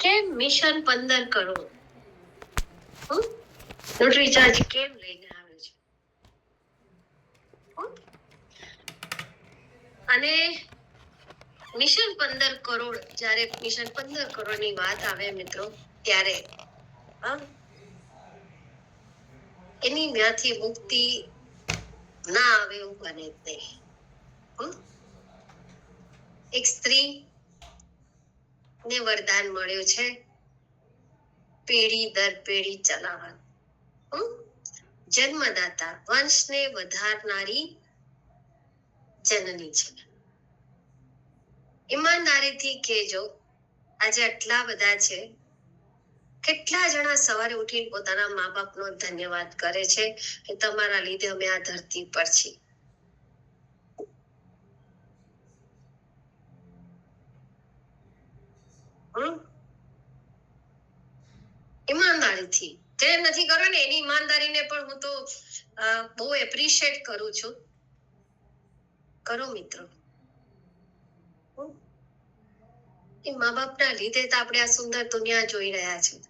કેમ mission 15 crore not recharge કેમ લઈને આવે છે? અને મિશન 15 કરોડ, જ્યારે મિશન 15 કરોડ ની વાત આવે મિત્રો, ત્યારે એની ન્યાથી મુક્તિ ના આવે એવું બને જ નહીં. એક સ્ત્રી ને વરદાન મળ્યું છે પેઢી દર પેઢી ચલાવવાનું. જન્મદાતા, વંશને વધારનારી જનની છે. ઈમાનદારીથી કહેજો, આજે આટલા બધા છે, કેટલા જણા સવારે ઉઠીને પોતાના મા બાપનો ધન્યવાદ કરે છે કે તમારા લીધે અમે આ ધરતી પર છીએ. ઈમાનદારીથી જે નથી કરો ને એની ઈમાનદારીને પણ હું તો બહુ એપ્રિશિએટ કરું છું. કરો મિત્રો. એ મા બાપના લીધે તો આપણે આ સુંદર દુનિયા જોઈ રહ્યા છીએ.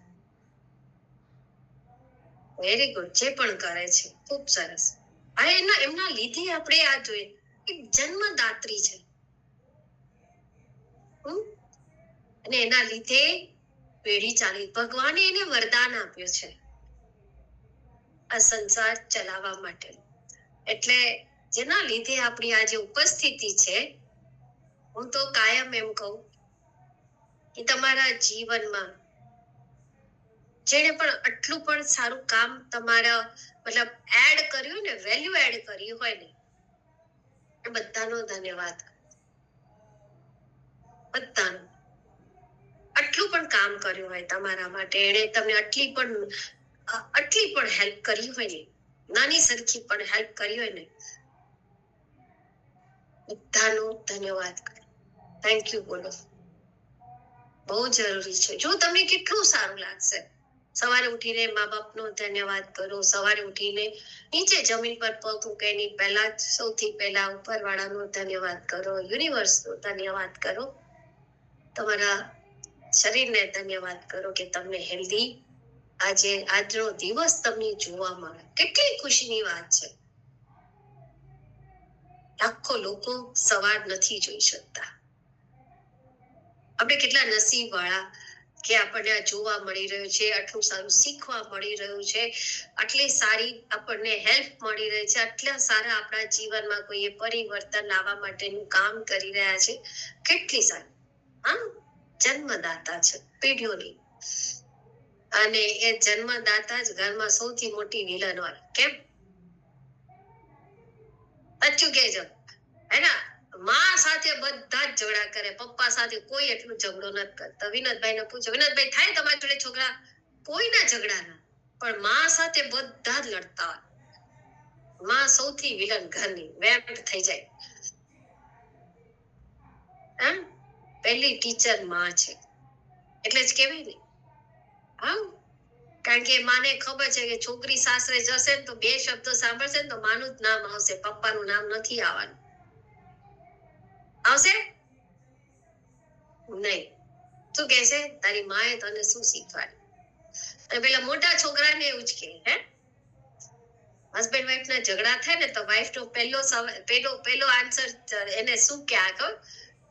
વેરી ગુડ, જે પણ કરે છે ખૂબ સરસ. એમના લીધે આપણે આ જોઈએ. એક જન્મદાત્રી છે અને એના લીધે પેઢી ચાલી. ભગવાને એને વરદાન આપ્યું છે આ સંસાર ચલાવવા માટે. એટલે જેના લીધે આપણી આ જે ઉપસ્થિતિ છે, હું તો કાયમ એમ કહું કે તમારા જીવનમાં જેને પણ આટલું પણ સારું કામ તમારા મતલબ એડ કર્યું ને, વેલ્યુ એડ કરી હોય ને, એ બધાનો ધન્યવાદ. બધાનો. આટલું પણ કામ કર્યું હોય તમારા માટે, એને તમને આટલી પણ હેલ્પ કરી હોય ને, નાની સરખી પણ હેલ્પ કરી હોય ને, બધાનો ધન્યવાદ કરો. થેન્ક યુ બોલો. બહુ જરૂરી છે. જો તમને કેટલું સારું લાગશે, સવારે ઉઠીને મા બાપનો ધન્યવાદ કરો. સવારે ઉઠીને નીચે જમીન પર પગ મૂકે એની પહેલા સૌથી પહેલા ઉપરવાળાનો ધન્યવાદ કરો, યુનિવર્સનો ધન્યવાદ કરો, તમારા શરીરને ધન્યવાદ કરો કે તમને હેલ્ધી આજનો દિવસ તમને જોવા મળે. કેટલી ખુશીની વાત છે. લાખો લોકો સવાર નથી જોઈ શકતા. આપણે કેટલા નસીબ વાળા કે આપણને આ જોવા મળી રહ્યું છે, આટલું સારું શીખવા મળી રહ્યું છે, આટલી સારી આપણને હેલ્પ મળી રહી છે, આટલા સારા આપણા જીવનમાં કોઈ પરિવર્તન લાવવા માટેનું કામ કરી રહ્યા છે. કેટલી સારી જન્મદાતા છે પેઢીઓની. અને એ જન્મદાતા જ ઘરમાં સૌથી મોટી વિલન હોય. કેમ? સાચું કહેજો. હેના? માં સાથે બધા જ ઝઘડા કરે, પપ્પા સાથે કોઈ એટલું ઝઘડો નથી કરતા. વિનોદભાઈ ને પૂછો, વિનોદભાઈ થાય તમારી જોડે છોકરા? કોઈના ઝઘડા ના, પણ માં સાથે બધા જ લડતા હોય. માં સૌથી વિલન ઘરની, વેમ્પ થઈ જાય. પહેલી ટીચર માં છે, એટલે જ કેવાય ને. કારણ કે માને ખબર છે કે છોકરી સાસરે જશે ને તો બે શબ્દો સાંભળશે ને તો માનું જ નામ આવશે, પપ્પાનું નામ નથી આવવાનું. આવશે નહીં. શું કહેશે? તારી માએ તને શું શીખવાડ્યું? અને પેલા મોટા છોકરાને એવું જ કે, હસબન્ડ વાઈફ ના ઝઘડા થાય ને તો વાઈફ નો પહેલો આન્સર એને શું ક્યાં કહો,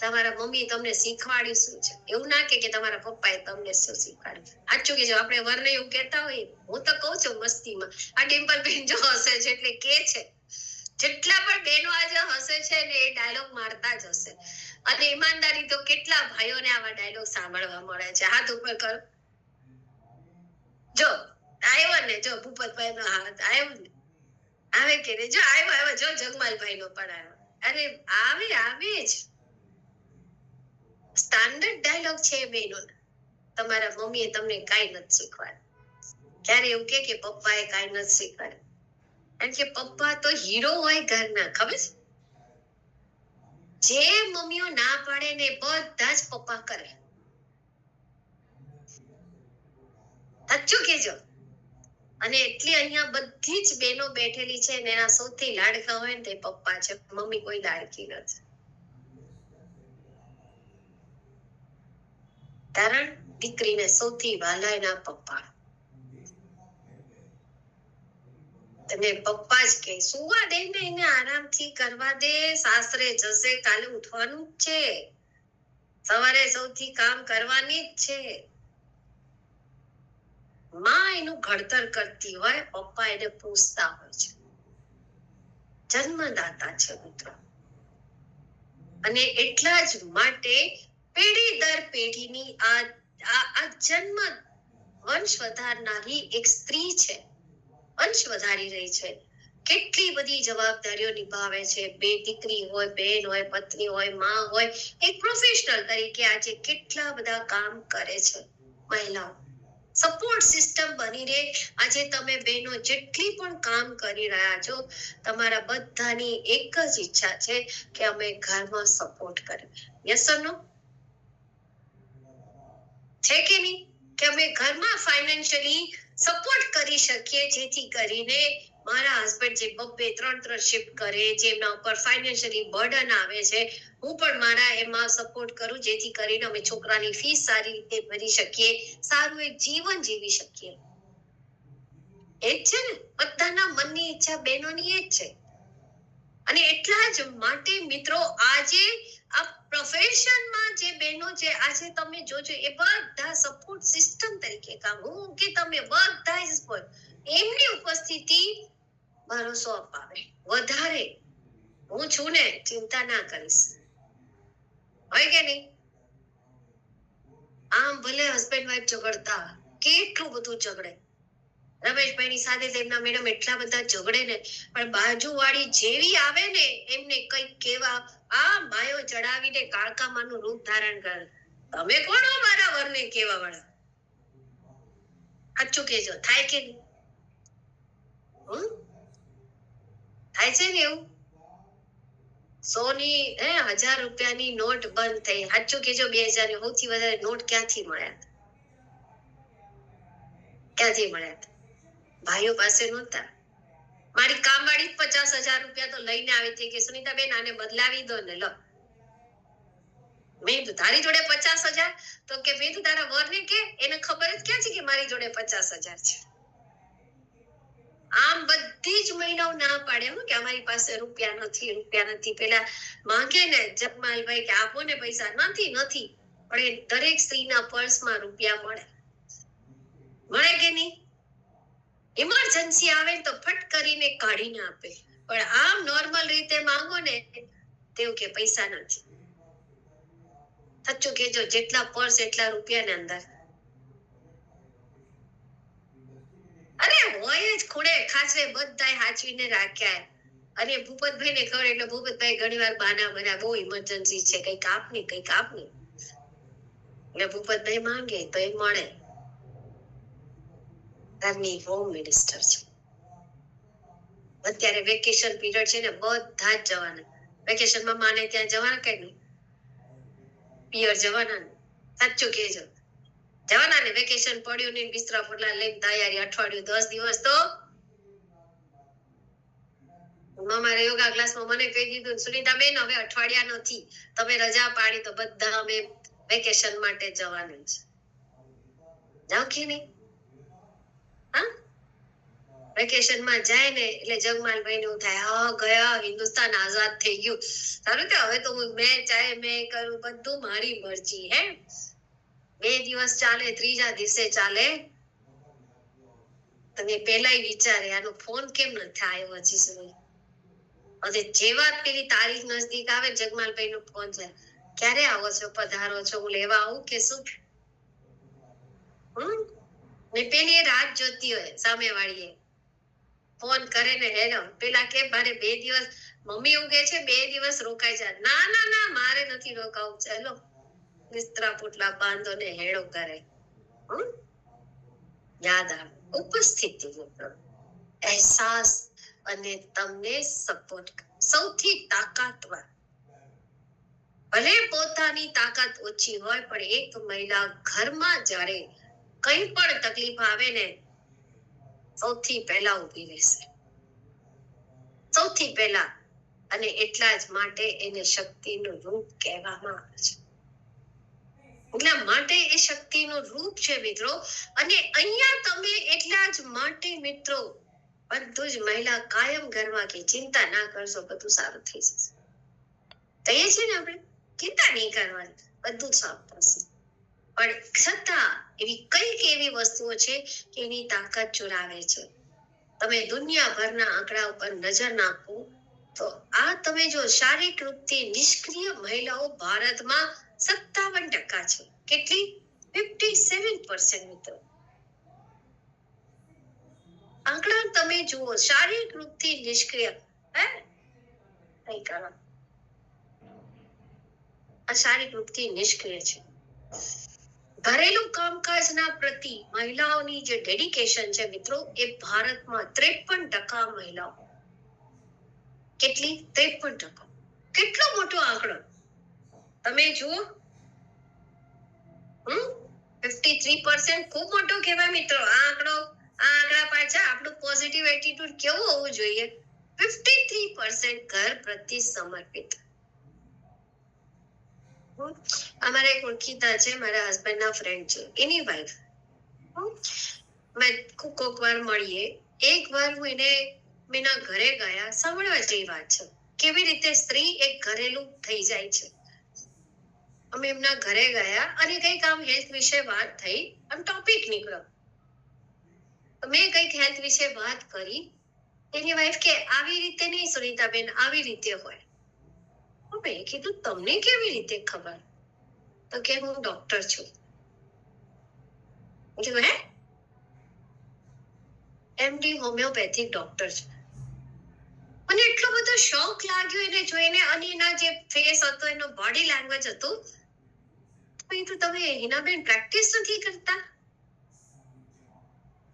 તમારા મમ્મી તમને શીખવાડ્યું શું છે? એવું ના કે તમારા પપ્પાએ તમને શું શીખવાડ્યું. સાચું કે જો આપણે વરને એવું કહેતા હોય, હું તો કહું છું મસ્તીમાં, આ ડિમ્પલ બેન જો હશે છે એટલે કે છે, જેટલા પણ બહેનો આજે હશે છે ને એ ડાયલોગ મારતા જ હશે. અને ઈમાનદારી તો કેટલા ભાઈઓને આવા ડાયલોગ સાંભળવા મળે છે. હાથ ઉપર કરો. જો આવ્યો ને, જો ભૂપતભાઈ નો હાથ આવ્યો ને, આવે કે નહીં? જો આવ્યો, જો જગમાલભાઈ નો પણ આવ્યો. અરે આવે જ. સ્ટાન્ડર્ડ ડાયલોગ છે બેનો. તમારા મમ્મીએ તમને કાંઈ નથી શીખવાડ્યું. ક્યારે એવું કે પપ્પાએ કાંઈ નથી શીખવાડ્યું? કારણ કે પપ્પા તો હીરો હોય ઘરના, ખબર છે? જે મમ્મીઓ ના પાડે ને બધા જ પપ્પા કરે. સાચું કેજો. અને એટલી અહીંયા બધી જ બહેનો બેઠેલી છે ને, એના સૌથી લાડકા હોય ને તે પપ્પા છે. મમ્મી કોઈ લાડકી નથી. કારણ દીકરીને સૌથી વહાલા એના પપ્પા. તને પપ્પા જ કે સુવા દે ને, એને આરામથી કરવા દે, સાસરે જશે, કાલે ઉઠવાનું જ છે, સવારે સૌથી કામ કરવાની જ છે. માં એનું ઘડતર કરતી હોય, પપ્પા એને પૂછતા હોય છે. જન્મદાતા છે મિત્રો. અને એટલા જ માટે પેઢી દર પેઢીની આ જન્મ વંશ વધારનારી એક સ્ત્રી છે, વંશ વધારી રહી છે. કેટલી બધી જવાબદારીઓ નિભાવે છે. બે દીકરી હોય, બેન હોય, પત્ની હોય, માં હોય, એક પ્રોફેશનલ તરીકે આજે કેટલા બધા કામ કરે છે મહિલાઓ. સપોર્ટ સિસ્ટમ બનીને આજે તમે બહેનો જેટલી પણ કામ કરી રહ્યા છો, તમારા બધાની એક જ ઈચ્છા છે કે અમે ઘરમાં સપોર્ટ કરીએ. યસ ઓર નો? છે કે નહીં? કે અમે ઘરમાં ફાઇનાન્શિયલી સપોર્ટ કરી શકીએ, જેથી કરીને મારા હસબન્ડ જે 2-3 શિફ્ટ કરે, જેમના ઉપર ફાઇનાન્શિયલી બર્ડન આવે છે, હું પણ મારા એમાં સપોર્ટ કરું, જેથી કરીને અમે છોકરાની ફીસ સારી રીતે ભરી શકીએ, સારું એક જીવન જીવી શકીએ. એ જ છે ને, બધાના મનની ઈચ્છા બહેનોની એ જ છે. અને એટલા જ માટે મિત્રો આજે આ પ્રોફેશનમાં જે બહેનો છે, આજે તમે જોજો એ બધા સપોર્ટ સિસ્ટમ તરીકે કામ, હું કે તમે બધા જ એમની ઉપસ્થિતિ ભરોસો અપાવે વધારે. હું છું ને, ચિંતા ના કરીશ, હોય કે નહીં? આમ ભલે હસબન્ડ વાઈફ ઝઘડતા, કેટલું બધું ઝઘડે, રમેશભાઈની સાથે તેમના મેડમ એટલા બધા ઝઘડે ને, પણ બાજુવાળી જેવી આવે ને એમને કઈક કેવા, આ માયો ચડાવીને કાળકામાનું રૂપ ધારણ કરે. તમે કોણ હો મારા વરને કેવા વાળા? સાચું કેજો, થાય કે નહીં? થાય છે ને એવું? 100 રૂપિયાની નોટ બંધ થઈ. સાચું કેજો, 2000 ની સૌથી વધારે નોટ ક્યાંથી મળ્યા? ક્યાંથી મળ્યા? ભાઈઓ પાસે નહોતા. મારી કામવાળી 50,000 રૂપિયા તો લઈને આવી હતી કે સુનીતાબેન આને બદલાવી દો ને, લો. મેં કીધું તારી જોડે 50,000? તો કે મેં કીધું તારા વરને કે એને ખબર જ ક્યાં છે કે મારી જોડે 50,000 છે. આમ બધી જ મહિલાઓ ના પાડે કે અમારી પાસે રૂપિયા નથી. પેલા માંગે ને જગમાલભાઈ કે આપો ને પૈસા, નથી. પણ એ દરેક સ્ત્રીના પર્સમાં રૂપિયા મળે કે નહીં? ઇમરજન્સી આવે તો ફટ કરીને કાઢીને આપે. પણ આમ નોર્મલ રીતે માંગો ને તેવું કે પૈસા નથી. સાચું કેજો, જેટલા પર્સ એટલા રૂપિયાની અંદર. અરે હોય જ ખૂણે ખાસરે બધાય હાચવીને રાખ્યા. અને ભૂપતભાઈ ને ખબર, એટલે ભૂપતભાઈ ઘણી વાર બહાના બનાવે, બહુ ઇમરજન્સી છે, કંઈક આપની. એટલે ભૂપતભાઈ માંગે તો એ મળે. ઘરની હોમ મિનિસ્ટર છે. અત્યારે વેકેશન પીરિયડ છે ને, બધા જ જવાના. વેકેશનમાં માને ત્યાં જવાના કે નહીં? પિયર જવાના. સાચું કેજો, જવાના ને. વેકેશન પડ્યું ને, બિસ્તરા પોટલા લઈને તૈયારી, અઠવાડિયું 10 દિવસ તો અમારા યોગા ક્લાસમાં મને કહી દીધું, સુનીતાબેન હવે અઠવાડિયા નથી, તમે રજા પાડી તો બધા અમે વેકેશન માટે જવાના છે. જાવ કે નહીં? હા, વેકેશનમાં જાય ને એટલે જગમાલભાઈ ને એવું થાય, હા ગયા હિન્દુસ્તાન આઝાદ થઈ ગયું. સારું કે હવે તો મેં ચાહે મેં કરું, બધું મારી મરજી. 2 દિવસ ચાલે, ત્રીજા દિવસે ચાલે. તમે પેલા વિચારે આનો ફોન કેમ નથી આવ્યો હજી સુધી? અને જેવા પેલી તારીખ નજદીક આવે, જગમાલભાઈ નો ફોન છે, ક્યારે આવો છો, પધારો છો, હું લેવા આવું કે શું? ને પેલી રાત જોતી હોય, સામે વાળી ફોન કરે ને, હેલો પેલા કે મારે 2 દિવસ, મમ્મી એવું કે છે 2 દિવસ રોકાઈ જાય. ના મારે નથી રોકાવું, ચાલો બિસ્તરા પોટલા બાંધો ને હેડો કરે. યાદ આવે ઉપસ્થિતિ, અહેસાસ અને તમને સપોર્ટ. સૌથી તાકાતવર, ભલે પોતાની તાકાત ઓછી હોય, પણ એક મહિલા ઘરમાં જ્યારે કઈ પણ તકલીફ આવે ને, સૌથી પહેલા ઉભી રહેશે, સૌથી પહેલા. અને એટલા જ માટે એને શક્તિનું રૂપ કહેવામાં આવે છે. એટલા માટે એ શક્તિનું રૂપ છે મિત્રો. અને અહીંયા તમે એટલા જ માટે મિત્રો બધું જ મહિલા કાયમ ઘરમાં કે ચિંતા ના કરશો, બધું સારું થઈ જશે. કહીએ છીએ ને આપણે, ચિંતા નહીં કરવાની, બધું સારું થશે. પણ છતાં એવી કઈક એવી વસ્તુઓ છે કે એની તાકાત ચોરાવે છે. તમે દુનિયાભરના આંકડા ઉપર નજર નાખો તો આ તમે જો શારીરિક રૂપથી નિષ્ક્રિય મહિલાઓ ભારતમાં 57% છે. કેટલી? 57% મિત્રો. આંકડા તમે જુઓ, શારીરિક રૂપથી નિષ્ક્રિય, હે કઈ કારણ આ શારીરિક રૂપથી નિષ્ક્રિય છે. ઘરેલું કામકાજના પ્રતિ મહિલાઓની જે ડેડિકેશન છે મિત્રો, એ ભારતમાં 53% મહિલાઓ. કેટલી? 53%. કેટલો મોટો આંકડો તમે જુઓ. 53% ખૂબ મોટો કહેવાય મિત્રો. આ આંકડા પાછા આપણું પોઝિટિવ એટીટ્યુડ કેવું હોવું જોઈએ? 53% ઘર પ્રતિ સમર્પિત. અમારા એક ઓળખીતા છે, મારા હસબન્ડ ના ફ્રેન્ડ છે, એની વાઈફ. મેં કોક વાર મળીએ. એક વાર હું એના ઘરે ગયા, સાંભળવા જેવી વાત છે કેવી રીતે સ્ત્રી એક ઘરેલું થઈ જાય છે. અમે એમના ઘરે ગયા અને કઈક આમ હેલ્થ વિશે વાત થઈ, આમ ટોપિક નીકળ્યો. મેં કઈક હેલ્થ વિશે વાત કરી. એની વાઈફ કે આવી રીતે નહીં સુનીતાબેન, આવી રીતે હોય. મેં કીધું તમને કેવી રીતે ખબર? તો કે હું ડોક્ટર છું. કીધું હે? એમડી હોમિયોપેથિક ડોક્ટર છે. મને એટલો બધો શોખ લાગ્યો એને જોઈને, અને એના જે ફેસ હતો, એનો બોડી લેંગ્વેજ હતું. તો તમે હિનાબેન પ્રેક્ટિસ નથી કરતા?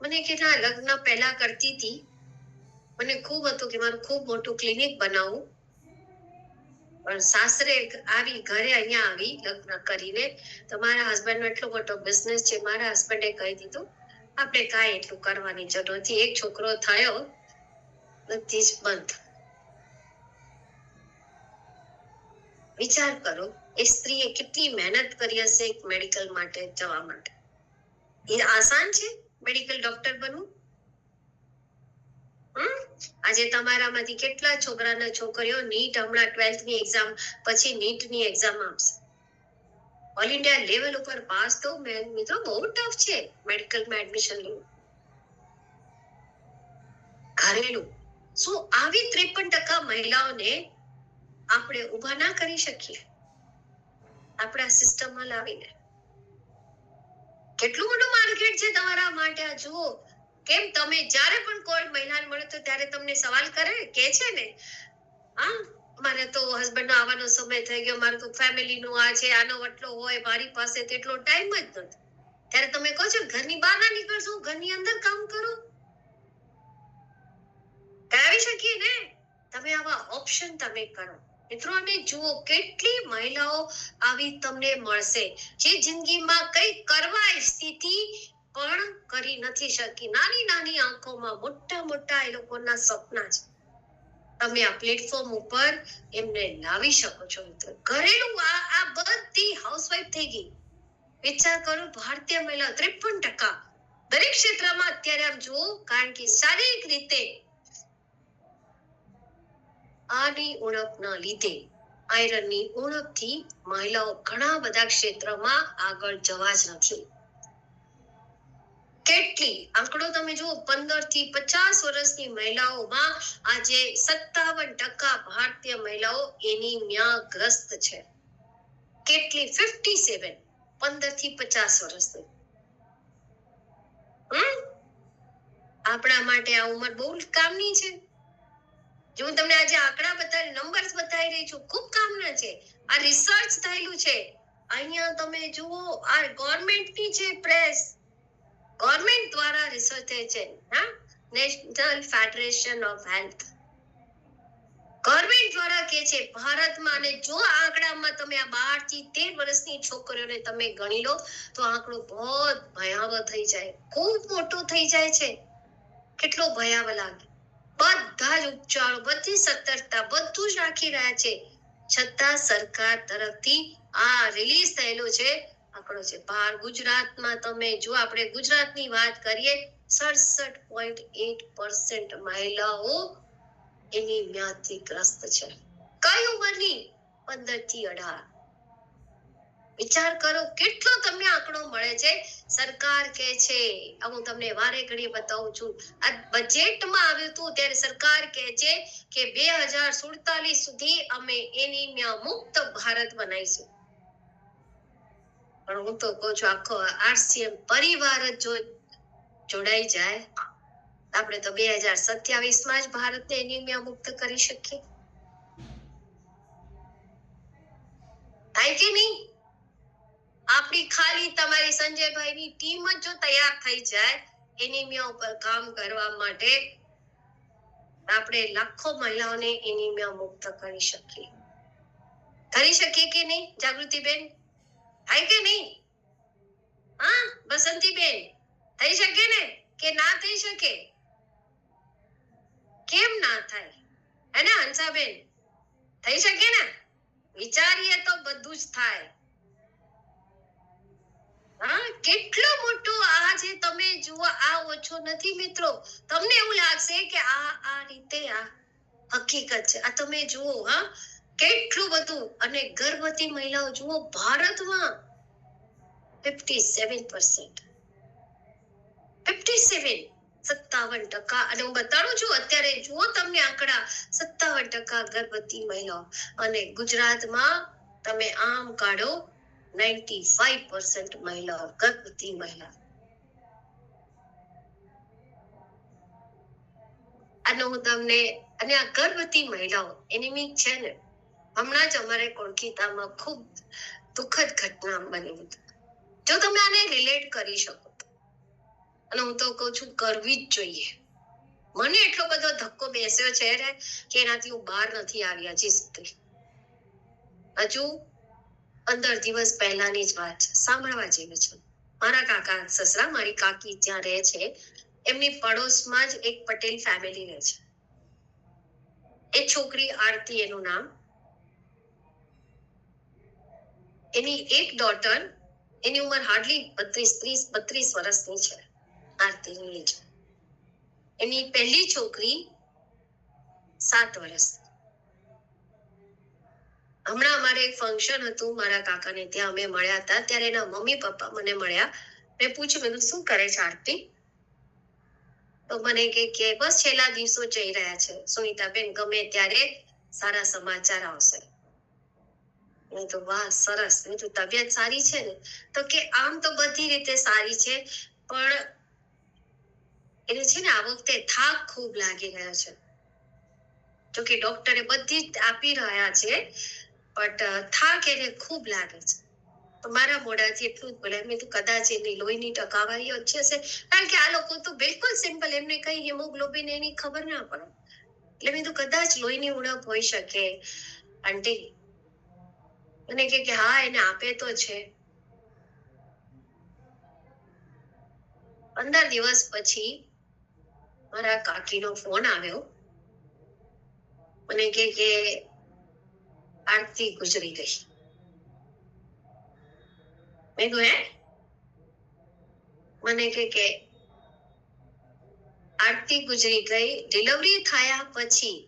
મને કે ના, લગ્ન પહેલા કરતી હતી. મને ખૂબ હતું કે મારું ખૂબ મોટું ક્લિનિક બનાવું, પણ સાસરે આવી, ઘરે અહીંયા આવી લગ્ન કરીને. તમારા હસબન્ડ નો એટલો મોટો બિઝનેસ છે. મારા હસબન્ડે કહી દીધું આપણે કાંઈ એટલું કરવાની જરૂર નથી. એક છોકરો થયો, બધી જ બંધ. વિચાર કરો, એ સ્ત્રીએ કેટલી મહેનત કરી હશે એક મેડિકલ માટે જવા માટે. એ આસાન છે મેડિકલ ડોક્ટર બનવું? આજે તમારામાંથી કેટલા છોકરાના છોકરીઓ નીટ, હમણાં 12th ની એક્ઝામ પછી નીટ ની એક્ઝામ આપશે. ઓલ ઇન્ડિયા લેવલ ઉપર પાસ તો મિત્રો બહુ ટફ છે મેડિકલમાં એડમિશન લેવું. ઘરેલું શું આવી 53% મહિલાઓને આપણે ઉભા ના કરી શકીએ આપણા સિસ્ટમમાં લાવીને? કેટલું મોટું માર્કેટ છે તમારા માટે. આ જુઓ, કેમ તમે જ્યારે પણ કોઈ મહિલાને મળે તો ત્યારે તમને સવાલ કરે, કે છે ને, હા મારે તો હસબન્ડ નો આવવાનો સમય થઈ ગયો, મારું તો ફેમિલી નું આ છે, આનો વટલો હોય, મારી પાસે તેટલો ટાઈમ જ નથી. ત્યારે તમે કહો છો ઘરની બહાર ના નીકળશો, ઘરની અંદર કામ કરો. કરાવી શકીએ ને? તમે આવા ઓપ્શન તમે કરો મિત્રો. અને જુઓ કેટલી મહિલાઓ આવી તમને મળશે જે જિંદગીમાં કઈ કરવા સ્થિતિ પણ કરી નથી શકી. નાની નાની આંખોમાં મોટા મોટા એ લોકોના સપના છે. તમે આ પ્લેટફોર્મ ઉપર એમને લાવી શકો છો મિત્રો. ઘરેલું આ બધી હાઉસવાઈફ થઈ ગઈ. વિચાર કરો, ભારતીય મહિલા 53% દરેક ક્ષેત્રમાં અત્યારે આમ જુઓ, કારણ કે શારીરિક રીતે આની ઉણપના લીધે, આયરનની ઉણપથી મહિલાઓ ઘણા બધા ક્ષેત્રમાં આગળ જવા જ નથી. કેટલી આંકડો તમે જુઓ, 15 થી 50 વર્ષની મહિલાઓમાં આજે 57% ભારતીય મહિલાઓ એનિમિયાગ્રસ્ત છે. કેટલી? 57. 15 થી 50 વર્ષની. આપણા માટે આ ઉંમર બહુ કામની છે. જો હું તમને આજે આંકડા બતાવી, નંબર્સ બતાવી રહી છું, ખૂબ કામના છે. આ રિસર્ચ થયેલું છે. અહીંયા તમે જુઓ, આ ગવર્મેન્ટની છે પ્રેસ, ગવર્મેન્ટ દ્વારા રિસર્ચ થઈ છે. હા, national federation of health, government દ્વારા કે છે ભારતમાં. અને જો આંકડામાં તમે આ 12 થી 13 વર્ષની છોકરીઓને તમે ગણી લો તો આંકડો બહુ ભયાવહ થઈ જાય, ખૂબ મોટો થઈ જાય છે. કેટલો ભયાવહ લાગે. બધા જ ઉપચારો, બધી સતર્કતા, બધું જ રાખી રહ્યા છે. છતાં સરકાર તરફથી આ રિલીઝ થયેલું છે, આંકડો છે. ગુજરાતમાં તમે જો આપણે ગુજરાતની વાત કરીએ 67.8% મહિલાઓ એનિમિયાથી ગ્રસ્ત છે. કઈ ઉંમરની? 15 થી 18. વિચાર કરો કેટલો તમને આંકડો મળે છે. સરકાર કે છે, હું તમને વારે ઘડીએ બતાવું છું, આ બજેટમાં આવ્યું હતું ત્યારે સરકાર કે છે કે 2047 સુધી અમે એનિમિયા મુક્ત ભારત બનાવીશું. પણ હું તો કહું છું આખો આરસીએમ પરિવાર જો જોડાઈ જાય, આપણે તો 2027 જ ભારતને એનિમિયા મુક્ત કરી શકીએ. થાય કે નહીં? આપણી ખાલી તમારી સંજયભાઈની ટીમ જ જો તૈયાર થઈ જાય એનિમિયા ઉપર કામ કરવા માટે, આપણે લાખો મહિલાઓને એનિમિયા મુક્ત કરી શકીએ. કરી શકીએ કે નહીં જાગૃતિબેન? થાય કે નહીં? હા બસંતીબેન, થઈ શકે ને કે ના થઈ શકે? કેમ ના થાય? હે ને હંસાબેન? થઈ શકે ને? વિચારીએ તો બધું જ થાય. હા, કેટલો મોટો આ જે તમે જુઓ, આ ઓછો નથી મિત્રો. તમને એવું લાગશે કે આ રીતે આ હકીકત છે. આ તમે જુઓ, હા કેટલું બધું. અને ગર્ભવતી મહિલાઓ જુઓ ભારતમાં 57%. 57%. અને હું બતાડું છું અત્યારે, જુઓ તમને આંકડા, 57% ગર્ભવતી મહિલાઓ. અને ગુજરાતમાં તમે આમ કાઢો 95% મહિલાઓ, ગર્ભવતી મહિલા. અને હું તમને, અને આ ગર્ભવતી મહિલાઓ એનિમિક છે ને, હમણાં જ અમારે કોલકાતામાં ખૂબ દુઃખદ ઘટના બની હતી. જો તમે આને રિલેટ કરી શકો, અને હું તો કહું છું કરવી જ જોઈએ. મને એટલો બધો ધક્કો બેસ્યો છે ને કે એનાથી હું બહાર નથી આવી હજી સુધી. હજુ 15 દિવસ પહેલાની જ વાત છે, સાંભળવા જેવી છે. મારા કાકા સસરા, મારી કાકી જ્યાં રહે છે એમની પડોશમાં જ એક પટેલ ફેમિલી રહે છે. એ છોકરી આરતી એનું નામ, એની એક ડોટર, એની ઉંમર હાર્ડલી 32 વર્ષની છે. આરતીની એજ. એની પહેલી છોકરી 7 વર્ષ. હમણાં અમારે એક ફંક્શન હતું મારા કાકાને ત્યાં, અમે મળ્યા હતા ત્યારે એના મમ્મી પપ્પા મને મળ્યા. મેં પૂછ્યું, મેં શું કરે છે આરતી? તો મને કે બસ છેલ્લા દિવસો જઈ રહ્યા છે સુનીતાબેન, ગમે ત્યારે સારા સમાચાર આવશે. મેં તો વાહ સરસ. મેં તો તબિયત સારી છે ને? તો કે આમ તો બધી રીતે સારી છે, પણ એને છે ને આ વખતે થાક ખૂબ લાગી રહ્યો છે. જો કે ડોક્ટરે બધી જ આપી રહ્યા છે, બટ થાક એને ખૂબ લાગે છે. તો મારા મોઢાથી એટલું જ બોલે, મેં તો કદાચ એની લોહીની ટકાવારી ઓછી હશે, કારણ કે આ લોકો તો બિલકુલ સિમ્પલ, એમને કઈ હિમોગ્લોબિન એની ખબર ના પડે. એટલે મેં તો કદાચ લોહીની ઉણપ હોઈ શકે આંટી. મને કે હા એને આપે તો છે. 15 દિવસ પછી મારા કાકીનો ફોન આવ્યો. મને કે આરતી ગુજરી ગઈ. મેં કહ્યું હે? મને કે આરતી ગુજરી ગઈ. ડિલિવરી થયા પછી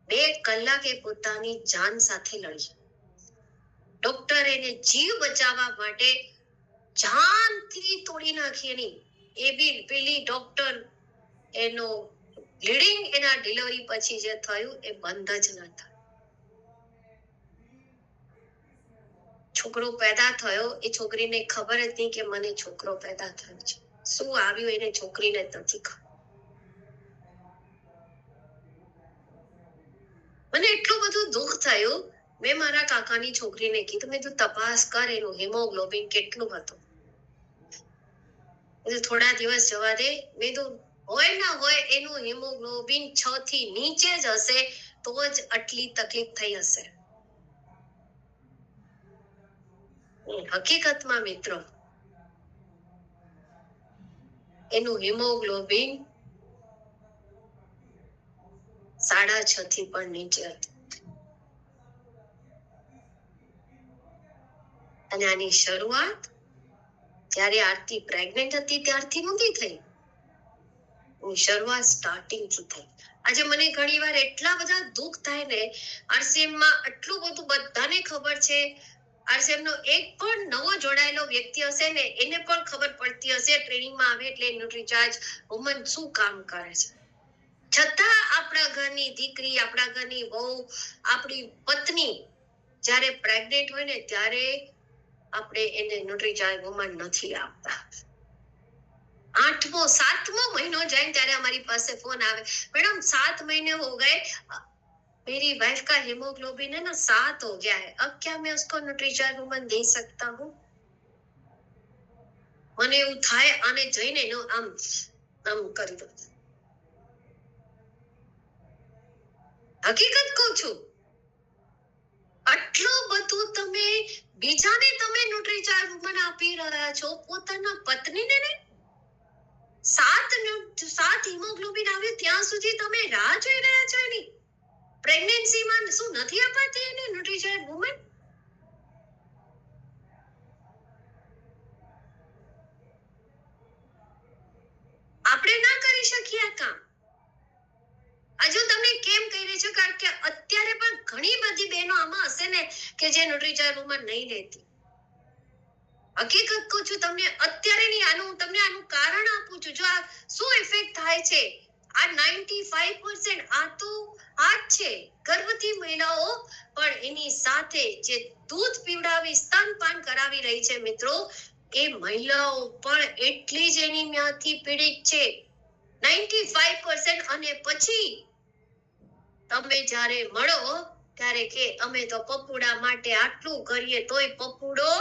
2 કલાકે પોતાની જાન સાથે લડી. ડોક્ટર એને જીવ બચાવવા માટે જાનથી તોડી નાખી એની. એ બી પેલી ડોક્ટર એનો બ્લીડિંગ એના ડિલિવરી પછી જે થયું એ બંધ જ ન થયું. છોકરો પેદા થયો, એ છોકરીને ખબર જ નહીં કે મને છોકરો પેદા થયો છે. શું આવ્યું એને છોકરીને નથી ખબર. મને એટલું બધું દુઃખ થયું. મેં મારા કાકાની છોકરીને કીધું, મેં તું તપાસ કર એનું હિમોગ્લોબિન કેટલું હતું. થોડા દિવસ જવા દે. મેં તો હોય ના હોય એનું હિમોગ્લોબિન 6 થી નીચે જ હશે, તો જ આટલી તકલીફ થઈ હશે. હકીકતમાં મિત્રો એનું હિમોગ્લોબિન 6.5 થી પણ નીચે હતું. અને આની શરૂઆત જ્યારે આરતી પ્રેગ્નેન્ટ હતી ત્યારથી નહોતી થઈ. એની શરૂઆત સ્ટાર્ટિંગ થી થઈ. આજે મને ઘણી વાર એટલા બધા દુઃખ થાય ને, RCM માં આટલું બધું બધાને ખબર છે. RCM નો એક પણ નવો જોડાયેલો વ્યક્તિ હશે ને, એને પણ ખબર પડતી હશે ટ્રેનિંગમાં આવે એટલે ન્યુટ્રીચાર્જ વુમન શું કામ કરે છે. છતાં આપણા ઘરની દીકરી, આપણા ઘરની વહુ, આપણી પત્ની જ્યારે પ્રેગ્નેન્ટ હોય ને ત્યારે આપણે એને ન્યુટ્રીચાર્જ વુમન નથી આપતા. 8મો 7મો મહિનો જાય ત્યારે हमारी પાસે फोन આવે, मैडम 7 महीने हो गए, मेरी वाइफ का हीमोग्लोबिन है ना 7 हो गया है, अब क्या मैं उसको न्यूट्रीचार्ज वुमन दे सकता हूँ? મને એવું થાય આને જઈને આમ કરી દો. હકીકત કહું છું, આટલું બધું તમે બીજાને તમે ન્યુટ્રીચાર્જ વુમન આપી રહ્યા છો, પોતાના પત્નીને નહીં. 7 હિમોગ્લોબિન આવ્યું ત્યાં સુધી તમે રાહ જોઈ રહ્યા છો એની પ્રેગ્નન્સીમાં? શું નથી અપાતી એને ન્યુટ્રીચાર્જ વુમન? આપણે ના કરી શકીએ આ કામ. હજુ તમને કેમ કહી રહી છું, કારણ કે અત્યારે પણ ઘણી બધી બહેનો આમાં હશે ને કે જે ન્યુટ્રીચાર્જ વુમન નહીં લેતી. હકીકત કહું છું તમને, અત્યારે નહીં, તમને આનું કારણ આપું છું. જો આ શું ઇફેક્ટ થાય છે, આ 95% આ તો આ જ છે. ગર્ભવતી મહિલાઓ પણ એની સાથે જે દૂધ પીવડાવી સ્તનપાન કરાવી રહી છે મિત્રો, એ મહિલાઓ પણ એટલી જ એનિમિયાથી પીડિત છે, 95%. અને પછી તમે જ્યારે મળો ત્યારે કે અમે તો પપુડા માટે આટલું કરીએ તોય પપુડો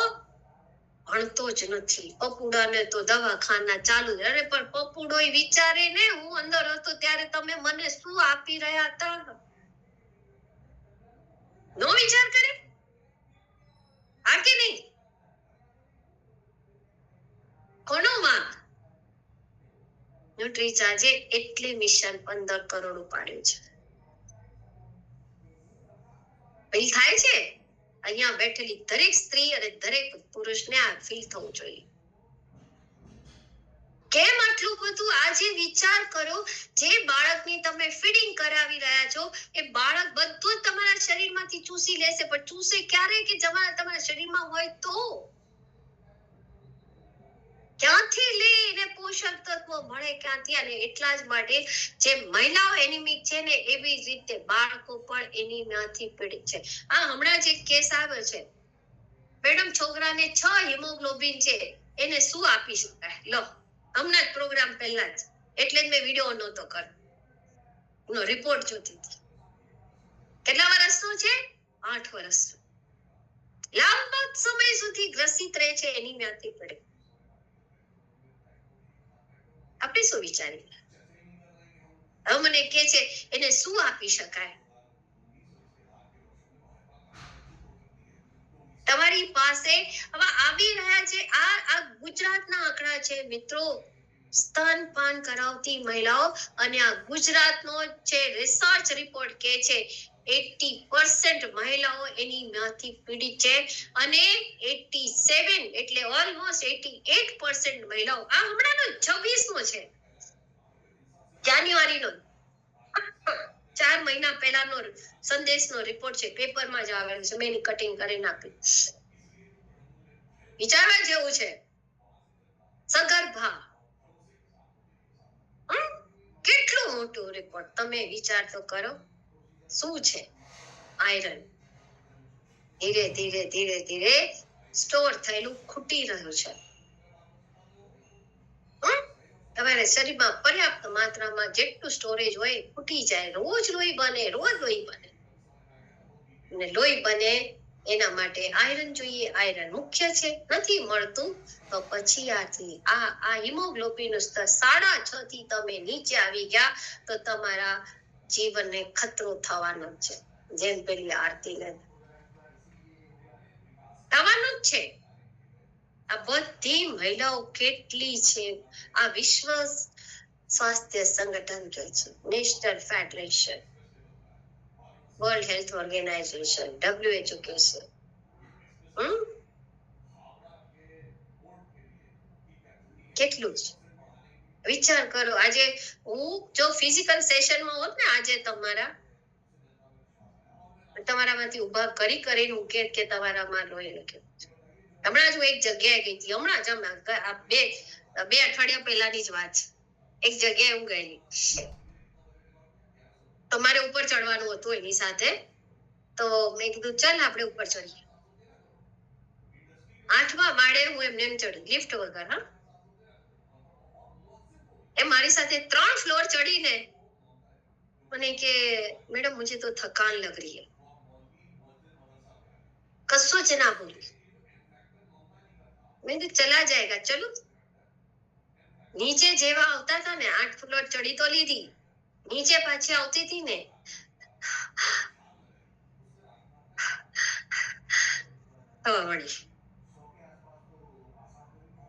ભણતો જ નથી, પપુડાને તો દવાખાના ચાલુ. અરે પણ પપુડો વિચારે ને, હું અંદર હતો ત્યારે તમે મને શું આપી રહ્યા હતા? નો વિચાર કરે આ કે નહીં? કોનો વાંક? ન્યુટ્રીચાર્જે એટલે મિશન 15 કરોડ ઉપાડ્યું છે. ફીલ થાય છે અહીંયા બેઠેલી દરેક સ્ત્રી અને દરેક પુરુષને આ ફીલ થવું જોઈએ. કેમ આટલું બધું? આજે વિચાર કરો, જે બાળકની તમે ફીડિંગ કરાવી રહ્યા છો એ બાળક બધું જ તમારા શરીરમાંથી ચૂસી લેશે, પણ ચૂસે ક્યારે? કે તમારા શરીરમાં હોય તો. ક્યાંથી લે એને પોષક તત્વો મળે ક્યાંથી? અને એટલા જ માટે જે મહિલાઓ એનિમિક છે ને, એવી જ રીતે બાળકો પણ એનિમિયાથી પીડિત છે. આ હમણાં જ એક કેસ આવ્યો છે, મેડમ છોકરાને 6 હિમોગ્લોબિન છે, એને શું આપી શકાય? લો, હમણાં જ પ્રોગ્રામ પહેલા જ, એટલે જ મેં વિડીયો નહોતો કર્યો, એનો રિપોર્ટ જોતી હતી. કેટલા વર્ષનો છે? 8 વર્ષનો. લાંબા સમય સુધી ગ્રસિત રહે છે એનિમિયાથી પીડિત. આપણે શું વિચારીએ? હવે મને કે છે એને શું આપી શકાય? તમારી પાસે હવે આવી રહ્યા છે આ ગુજરાતના આંકડા છે મિત્રો, સ્તનપાન કરાવતી મહિલાઓ. અને આ ગુજરાતનો છે રિસર્ચ રિપોર્ટ કે છે 80% મહિલાઓ એનિમિયાથી પીડિત છે, અને 87 એટલે ઓલમોસ્ટ 88% મહિલાઓ. આ હમણાંનો 26મો છે, જાન્યુઆરીનો, 4 મહિના પહેલાનો સંદેશનો રિપોર્ટ છે, પેપરમાં જ આવેલો છે, મેં કટિંગ કરી નાખી. વિચારવા જેવું છે. સગર્ભા, કેટલું મોટું રિપોર્ટ, તમે વિચાર તો કરો. શું છે? આયરન ધીરે ધીરે ધીરે ધીરે સ્ટોર થયેલું ખૂટી રહ્યું છે. તમારા શરીરમાં પર્યાપ્ત માત્રામાં જેટલું સ્ટોરેજ હોય ખૂટી જાય. રોજ લોહી બને, રોજ લોહી બને, અને લોહી બને એના માટે આયરન જોઈએ. આયરન મુખ્ય છે, નથી મળતું તો પછી આ હિમોગ્લોબિન નું સ્તર 6.5 થી તમે નીચે આવી ગયા તો તમારા જીવનને ખતરો થવાનો છે. જેમ પેલી આરતીને થવાનું જ છે. આ બધી મહિલાઓ કેટલી છે, આ વિશ્વ સ્વાસ્થ્ય સંગઠન કે છે, national federation, world health organization, WHO કે છે, કેટલું જ વિચાર કરો. આજે હું જો ફિઝિકલ સેશનમાં હોત ને આજે તમારામાંથી ઉભા કરીને હું કે તમારામાં લોહી લખ્યું. હમણાં જ હું એક જગ્યાએ ગઈ હતી, હમણાં જ બે અઠવાડિયા પહેલાની જ વાત છે. એક જગ્યાએ હું ગયેલી, તો મારે ઉપર ચડવાનું હતું એની સાથે. તો મેં કીધું ચાલ આપણે ઉપર ચડીએ. 8મા માળે હું એમને એમ ચડી, લિફ્ટ વગર. હા, એ મારી સાથે 3 ફ્લોર ચડીને મને કે મેડમ મુझे तो थकान लग रही है. કશું જ ના બોલી. મેં કીધું ચલા જાયગા, ચલો. નીચે જેવા આવતા હતા ને, 8 ફ્લોર ચડી તો લીધી, નીચે પાછી આવતી હતી ને, હવા મળી.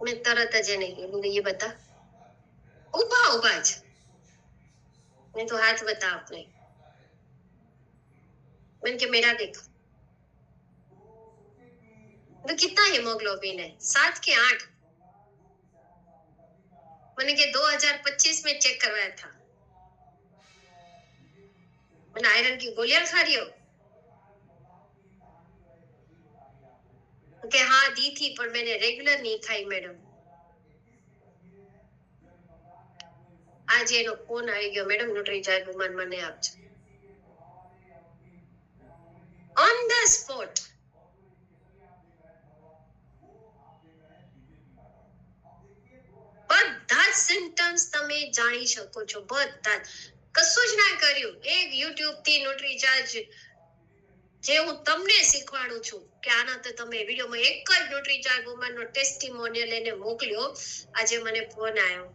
મેં તરત જ એને કીધું ये बता. ઉભા જ. મેં તો હાથ બતા આપને. मैंने कि मेरा देखो. तो कितना हीमोग्लोबिन है, 7 के 8. मैंने कि 2025 में चेक करवाया था. मैंने आयरन की गोलियां खा रही हो? कि हाँ दी थी पर मैंने रेगुलर नहीं खाई मैडम. आज એનો ફોન આવી ગયો, મેડમ ન્યુટ્રીચાર્જ વુમન મને આપજો. On the spot. બધા જ સિમ્પટમ્સ તમે જાણી શકો છો, બધા જ. કશું જ ના કર્યું. એક યુટ્યુબ થી ન્યુટ્રીચાર્જ જે હું તમને શીખવાડું છું કે આના તો તમે વિડીયોમાં એક જ ન્યુટ્રીચાર્જ વુમન નો ટેસ્ટિમોનિયલ એને મોકલ્યો. આજે મને ફોન આવ્યો,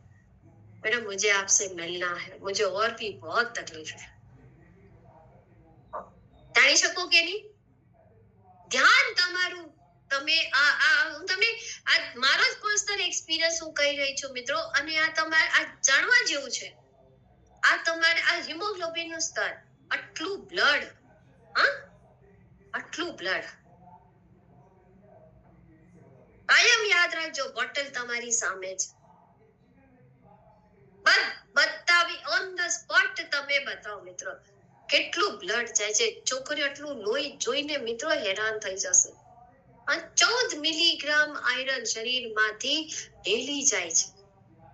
मैडम मुझे आपसे मिलना है, मुझे और भी बहुत तकलीफ है. જાણી શકો કે નહીં? ધ્યાન તમારું. તમે તમને આ મારો જ પર્સનલ એક્સપિરિયન્સ હું કહી રહી છું મિત્રો, અને આ તમારે આ જાણવા જેવું છે. આ તમારે આ હિમોગ્લોબિન નું સ્તર, આટલું બ્લડ, આટલું બ્લડ. કાયમ યાદ રાખજો, બોટલ તમારી સામે છે. બતાવી ઓન ધ સ્પોટ તમે બતાવો મિત્રો, કેટલું બ્લડ જાય છે. છોકરીઓ આટલું લોહી જોઈને મિત્રો હેરાન થઈ જશે. 14 મિલીગ્રામ આયરન શરીરમાંથી ડેલી જાય છે,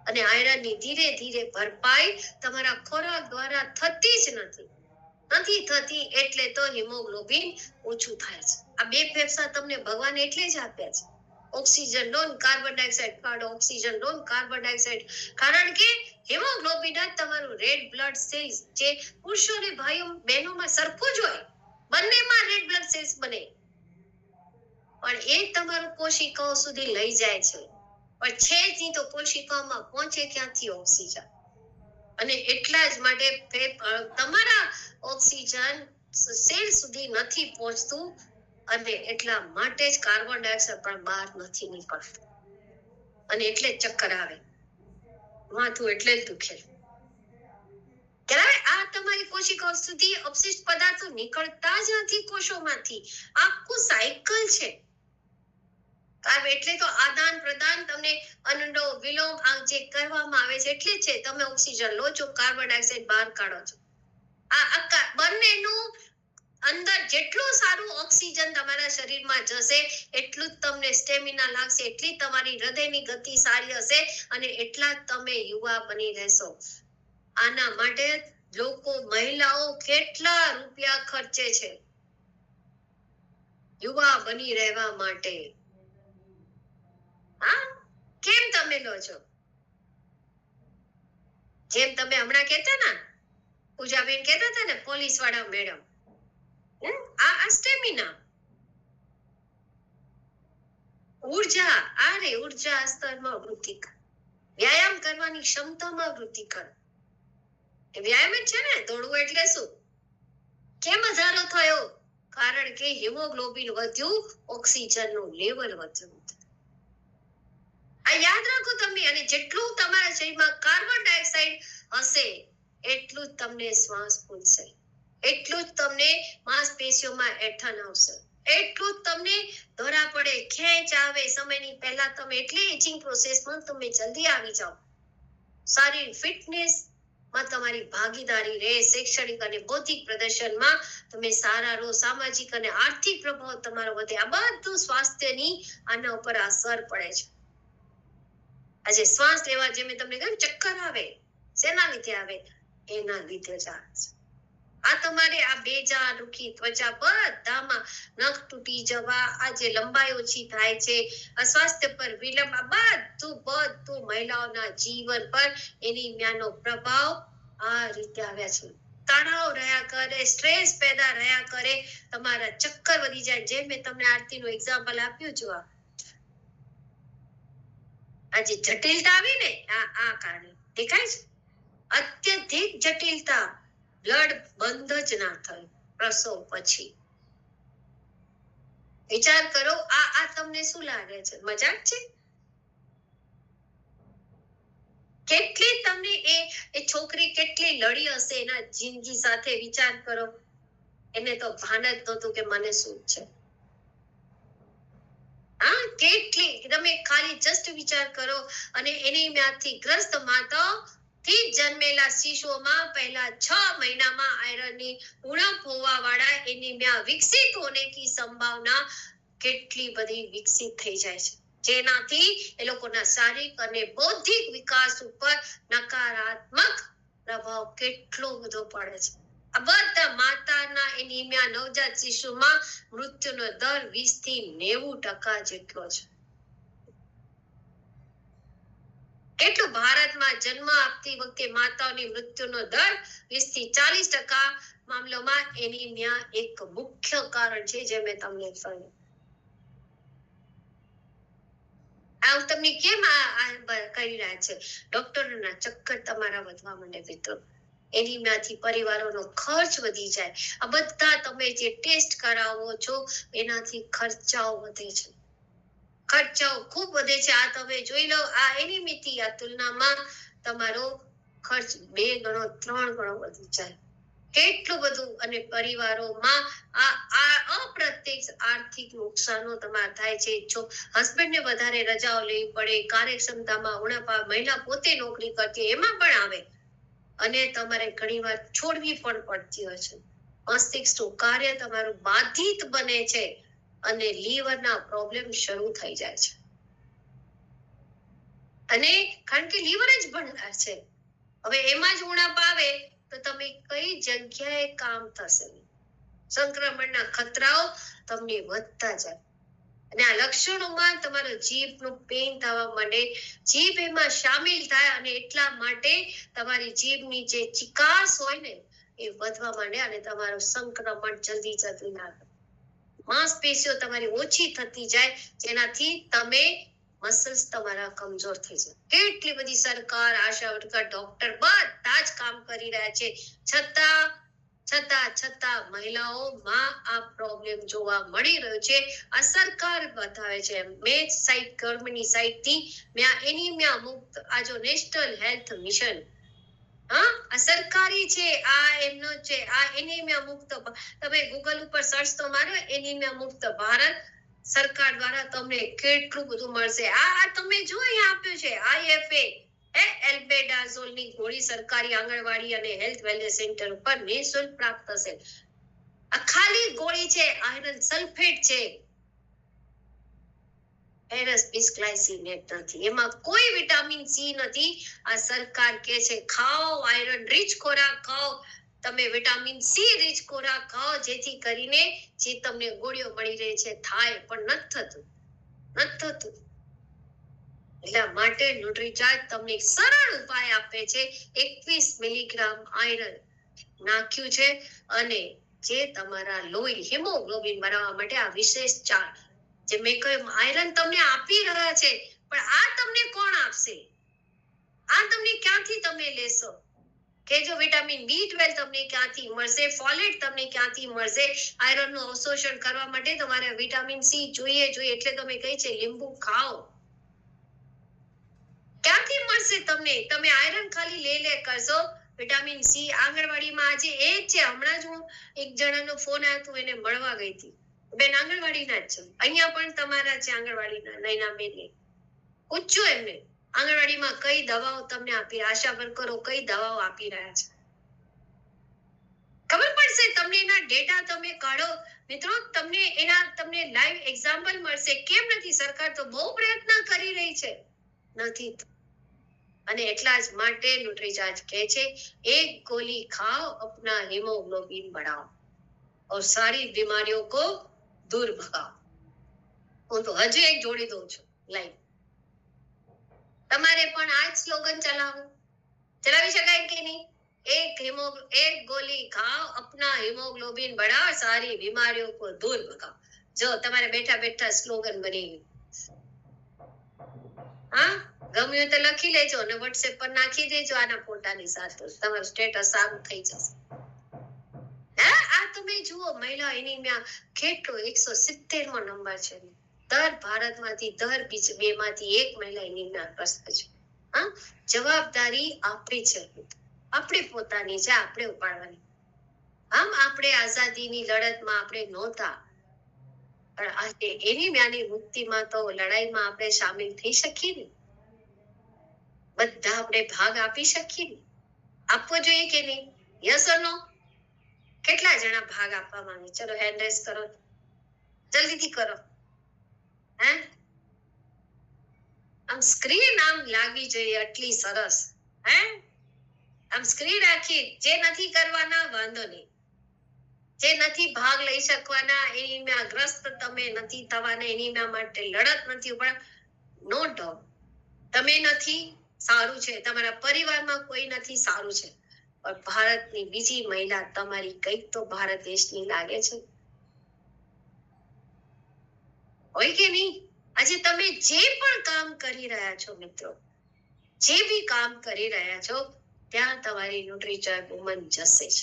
અને આયરનની ધીરે ધીરે ભરપાઈ તમારા ખોરાક દ્વારા થતી જ નથી થતી. એટલે તો હિમોગ્લોબિન ઓછું થાય છે. આ 2 ફેફસા તમને ભગવાન એટલે જ આપ્યા છે. ઓક્સિજન લો, કાર્બન ડાયોક્સાઇડ કાઢો, ઓક્સિજન લો, કાર્બન ડાયોક્સાઇડ. કારણ કે હિમોગ્લોબિન જ તમારું રેડ બ્લડ સેલ્સ, જે પુરુષો અને ભાઈઓ બહેનોમાં સરખું જ હોય, બંનેમાં રેડ બ્લડ સેલ્સ બને, પણ એ તમારું કોશિકાઓ સુધી લઈ જાય છે. પણ છે જ નહીં તો કોશિકાઓમાં પહોંચે ક્યાંથી ઓક્સિજન? અને એટલા જ માટે તમારા ઓક્સિજન સેલ સુધી નથી પહોંચતું, અને એટલા માટે જ કાર્બન ડાયોક્સાઇડ પણ બહાર નથી નીકળતું, અને એટલે જ ચક્કર આવે, માથું એટલે જ દુખે. આ તમારી કોશિકાઓ સુધી અવશિષ્ટ પદાર્થો નીકળતા જ નથી કોષોમાંથી. આખું સાયકલ છે. એટલે તો આદાન પ્રદાન તમને અનુલોમ વિલોમ જે કરવામાં આવે છે એટલે છે. તમે ઓક્સિજન લો છો, કાર્બન ડાયોક્સાઇડ બહાર કાઢો છો. આ બંનેનું અંદર જેટલું સારું ઓક્સિજન તમારા શરીરમાં જશે, એટલું જ તમને સ્ટેમિના લાગશે, એટલી તમારી હૃદયની ગતિ સારી હશે, અને એટલા જ તમે યુવા બની રહેશો. આના માટે લોકો, મહિલાઓ કેટલા રૂપિયા ખર્ચે છે યુવા બની રહેવા માટે. કેમ તમે લો છો? જેમ તમે હમણાં કહેતા ને, પૂજાબેન કહેતા હતા ને, પોલીસ વાળા મેડમ, આ સ્ટેમિના, ઉર્જા સ્તરમાં વૃદ્ધિ કર, વ્યાયામ કરવાની ક્ષમતામાં વૃદ્ધિ કર. વ્યાયામ જ છે ને, દોડવું એટલે શું? કેમ વધારો થયો? કારણ કે હિમોગ્લોબિન વધ્યું, ઓક્સિજનનું લેવલ વધ્યું. આ યાદ રાખો તમે. અને જેટલું તમારા શરીરમાં કાર્બન ડાયોક્સાઇડ હશે, એટલું જ તમને શ્વાસ ફૂલશે, એટલું જ તમને માંસપેશીઓમાં એઠન આવશે, એટલું જ તમને ધોરા પડે, ખેંચ આવે સમયની પહેલા તમે એટલી એજિંગ પ્રોસેસમાં તમે જલ્દી આવી જાઓ. સારી ફિટનેસ માં તમારી ભાગીદારી રહે, શૈક્ષણિક અને બૌદ્ધિક પ્રદર્શનમાં તમે સારા રહો, સામાજિક અને આર્થિક પ્રભાવ તમારો વધે. આ બધું સ્વાસ્થ્યની આના ઉપર અસર પડે છે. આજે શ્વાસ લેવા જે મેં તમને કહ્યું ચક્કર આવે, શેના લીધે આવે? એના લીધે જ આવે છે. આ તમારે આ બેજા, દુખી ત્વચા બધામાં નખ તૂટી જવા, આજે લંબાઈ ઓછી થાય છે, અસ્વાસ્થ્ય પર વિલંબ, આ બધું મહિલાઓના જીવન પર એનિમિયાનો પ્રભાવ આ રીતે આવ્યા છે. તણાવ રહ્યા કરે, સ્ટ્રેસ પેદા રહ્યા કરે, તમારા ચક્કર વધી જાય. જેમ મેં તમને આરતીનું એક્ઝામ્પલ આપ્યું છે, આજે જટિલતા આવી ને આ કારણે દેખાય છે. અત્યધિક જટિલતા, બ્લડ બંધ જ ના થાય પ્રસવ પછી. વિચાર કરો, આ તમને શું લાગે છે? મજાક છે? કેટલી તમને એ છોકરી કેટલી લડી હશે એના જિંદગી સાથે. વિચાર કરો, એને તો ભાન જ નહોતું કે મને શું છે. કેટલી તમે ખાલી જસ્ટ વિચાર કરો. અને એનિમિયાથી ગ્રસ્ત માતાઓ થી જન્મેલા શિશુઓમાં પહેલા 6 મહિનામાં આયરનની ઉણપ હોવા વાળા એનિમિયા વિકસિત હોने की संभावना કેટલી બધી વિકસિત થઈ જાય છે, જેનાથી એ લોકોના શારીરિક અને બૌદ્ધિક વિકાસ ઉપર નકારાત્મક પ્રભાવ કેટલો બધો પડે છે. આ બધા માતાના એનિમિયા નવજાત શિશુમાં મૃત્યુનો દર 20 થી 90% જેટલો છે. કેટલું ભારતમાં જન્મ આપતી વખતે માતાઓની મૃત્યુનો દર 20 થી 40% મામલોમાં એનિમિયા એક મુખ્ય કારણ છે, જે મેં તમને કહ્યું. આ તમને કેમ કરી રહ્યા છે? ડોક્ટરોના ચક્કર તમારા વધવા માંડે મિત્રો. એનિમિયાથી પરિવારોનો ખર્ચ વધી જાય. આ બધા તમે જે ટેસ્ટ કરાવો છો એનાથી ખર્ચાઓ વધે છે. ખર્ચાઓ ખૂબ વધે છે. આ તમે જોઈ લો, આ એનિમિયાથી આ તુલનામાં તમારો ખર્ચ 2 ગણો 3 ગણો વધી જાય. કેટલું બધું. અને પરિવારોમાં આ અપ્રત્યક્ષ આર્થિક નુકસાનો તમારા થાય છે. જો હસબન્ડને વધારે રજાઓ લેવી પડે, કાર્યક્ષમતામાં ઉણપ, મહિલા પોતે નોકરી કરતી એમાં પણ આવે, અને તમારે ઘણીવાર છોડવી પણ પડતી હોય છે. મસ્તિષ્કનું કાર્ય તમારું બાધિત બને છે અને લીવરના પ્રોબ્લેમ શરૂ થઈ જાય છે. અને કારણ કે લીવર જ ભંગાર છે. હવે એમાં જ ઉણપ આવે તો તમે કઈ જગ્યાએ કામ થશે? સંક્રમણના ખતરાઓ તમને વધતા જાય. અને આ લક્ષણોમાં તમારો જીભનું પેઇન થવા માંડે, જીભ એમાં શામિલ થાય, અને એટલા માટે તમારી જીભની જે ચિકાસ હોય ને એ વધવા માંડે, અને તમારું સંક્રમણ જલ્દી ના થાય. માંસપેશીઓ તમારી ઓછી થતી જાય, જેનાથી તમે મસલ્સ તમારા કમજોર થઈ જાય. કેટલી બધી સરકાર, આશા વર્કર, ડોક્ટર બધા જ કામ કરી રહ્યા છે, છતાં મહિલાઓમાં આ પ્રોબ્લેમ જોવા મળી રહ્યો છે. આ સરકાર બતાવે છે. મેં સાઇટ ગવર્મેન્ટની સાઇટ થી મેં આ એનિમિયા મુક્ત આ જો નેશનલ હેલ્થ મિશન, આ સરકારી છે, આ એમનો છે, આ એનિમિયા મુક્ત. તમે ગૂગલ ઉપર સર્ચ તો મારો, એનિમિયા મુક્ત ભારત સરકાર દ્વારા તમને કેટલું બધું મળશે. આ તમે જો અહીંયા આપ્યું છે, IFA એલ્બેડાઝોલની ગોળી સરકારી આંગણવાડી અને હેલ્થ વેલનેસ સેન્ટર ઉપર નિઃશુલ્ક પ્રાપ્ત થશે. આ ખાલી ગોળી છે, આયરન સલ્ફેટ છે, એરસ બિસ્ગ્લાયસિનેટ નથી, એમાં કોઈ વિટામિન સી નથી. આ સરકાર કે છે ખાઓ, આયરન રીચ ખોરાક ખાઓ, તમે વિટામિન સી રીચ ખોરાક ખાઓ, જેથી કરીને જે તમને ગોળીઓ મળી રહી છે થાય, પણ નથી થતું. એટલા માટે ન્યુટ્રીચાર્જ તમને સરળ ઉપાય આપે છે. 21 મિલીગ્રામ આયરન નાખ્યું છે, અને જે તમારા લોહી હિમોગ્લોબિન બનાવવા માટે આ વિશેષ ચાર્જ જે મેં કહ્યું આયરન તમને આપી રહ્યા છે, પણ આ તમને કોણ આપશે? આ તમને ક્યાંથી તમે લેશો? કે જો વિટામિન B12 તમને ક્યાંથી મળશે? ફોલેટ તમને ક્યાંથી મળશે? આયરન નું અવશોષણ કરવા માટે તમારે વિટામિન સી જોઈએ, એટલે તમે કહી છે લીંબુ ખાઓ. ક્યાંથી મળશે તમને? તમે આયરન ખાલી લે કરશો. વિટામિન સી આંગણવાડીમાં આજે એ જ છે. હમણાં જ હું એક જણાનો ફોન આવ્યો હતો, એને મળવા ગઈ હતી. બેન આંગણવાડીના જ છે, અહીંયા પણ તમારા છે આંગણવાડીના નૈના બેન, પૂછજો એમને આંગણવાડીમાં કઈ દવાઓ તમને આપી, આશા વર્કરો કઈ દવાઓ આપી રહ્યા છે, ખબર પડશે તમને. એના ડેટા તમે કાઢો મિત્રો, તમને લાઈવ એક્ઝામ્પલ મળશે. કેમ નથી? સરકાર તો બહુ પ્રયત્ન કરી રહી છે, નથી. અને એટલા જ માટે ન્યુટ્રીચાર્જ કહે છે એક ગોલી ખાઓ अपना हीमोग्लोबिन बढ़ाओ और सारी बीमारियों को दूर भगाओ. હું તો હજુ એક જોડી દઉં છું લાઈવ. તમારે પણ આ જ સ્લોગન ચલાવી શકાય કે નહીં? एक गोली खाओ अपना हीमोग्लोबिन बढ़ाओ सारी बीमारियों को दूर भगाओ. જો તમારે બેઠા બેઠા સ્લોગન બની ગયું. હા, ગમ્યું તો લખી લેજો અને વોટ્સએપ પર નાખી દેજો આના ફોટાની સાથે, તમારું સ્ટેટસ સારું થઈ જશે. હા, આ તમે જુઓ મહિલા એનિમિયા કેટલો 170 મો નંબર છે. દર ભારતમાંથી દર બે માંથી એક મહિલા એનિમિયા ગ્રસ્ત છે. હા, જવાબદારી આપણી છે, આપણે પોતાની છે, આપણે ઉપાડવાની. આમ આપણે આઝાદીની લડતમાં આપણે નહોતા, પણ આજે એનિમિયાની મુક્તિમાં તો લડાઈમાં આપણે સામેલ થઈ શકીએ ને, બધા આપણે ભાગ આપી શકીએ ને. આપવો જોઈએ કે નહીં? યસ ઓર નો? કેટલા જણા ભાગ આપવા માંગે? ચલો હેન્ડ રેઝ કરો, જલ્દીથી કરો. હે, આમ સ્ક્રીન આમ લાગવી જોઈએ આટલી સરસ. હે, આમ સ્ક્રીન રાખી. જે નથી કરવાના વાંધો નહીં, જે નથી ભાગ લઈ શકવાના, એનિમિયા ગ્રસ્ત તમે નથી થવાના, એનિમિયા માટે લડત નથી પણ નો ડાઉટ તમે નથી, સારું છે. તમારા પરિવારમાં કોઈ નથી, સારું છે. પણ ભારતની બીજી મહિલા તમારી કઈક તો ભારત દેશની લાગે છે, હોય કે નહીં? આજે તમે જે પણ કામ કરી રહ્યા છો મિત્રો, જે બી કામ કરી રહ્યા છો, ત્યાં તમારી ન્યુટ્રીચાર્જ વુમન જશે જ.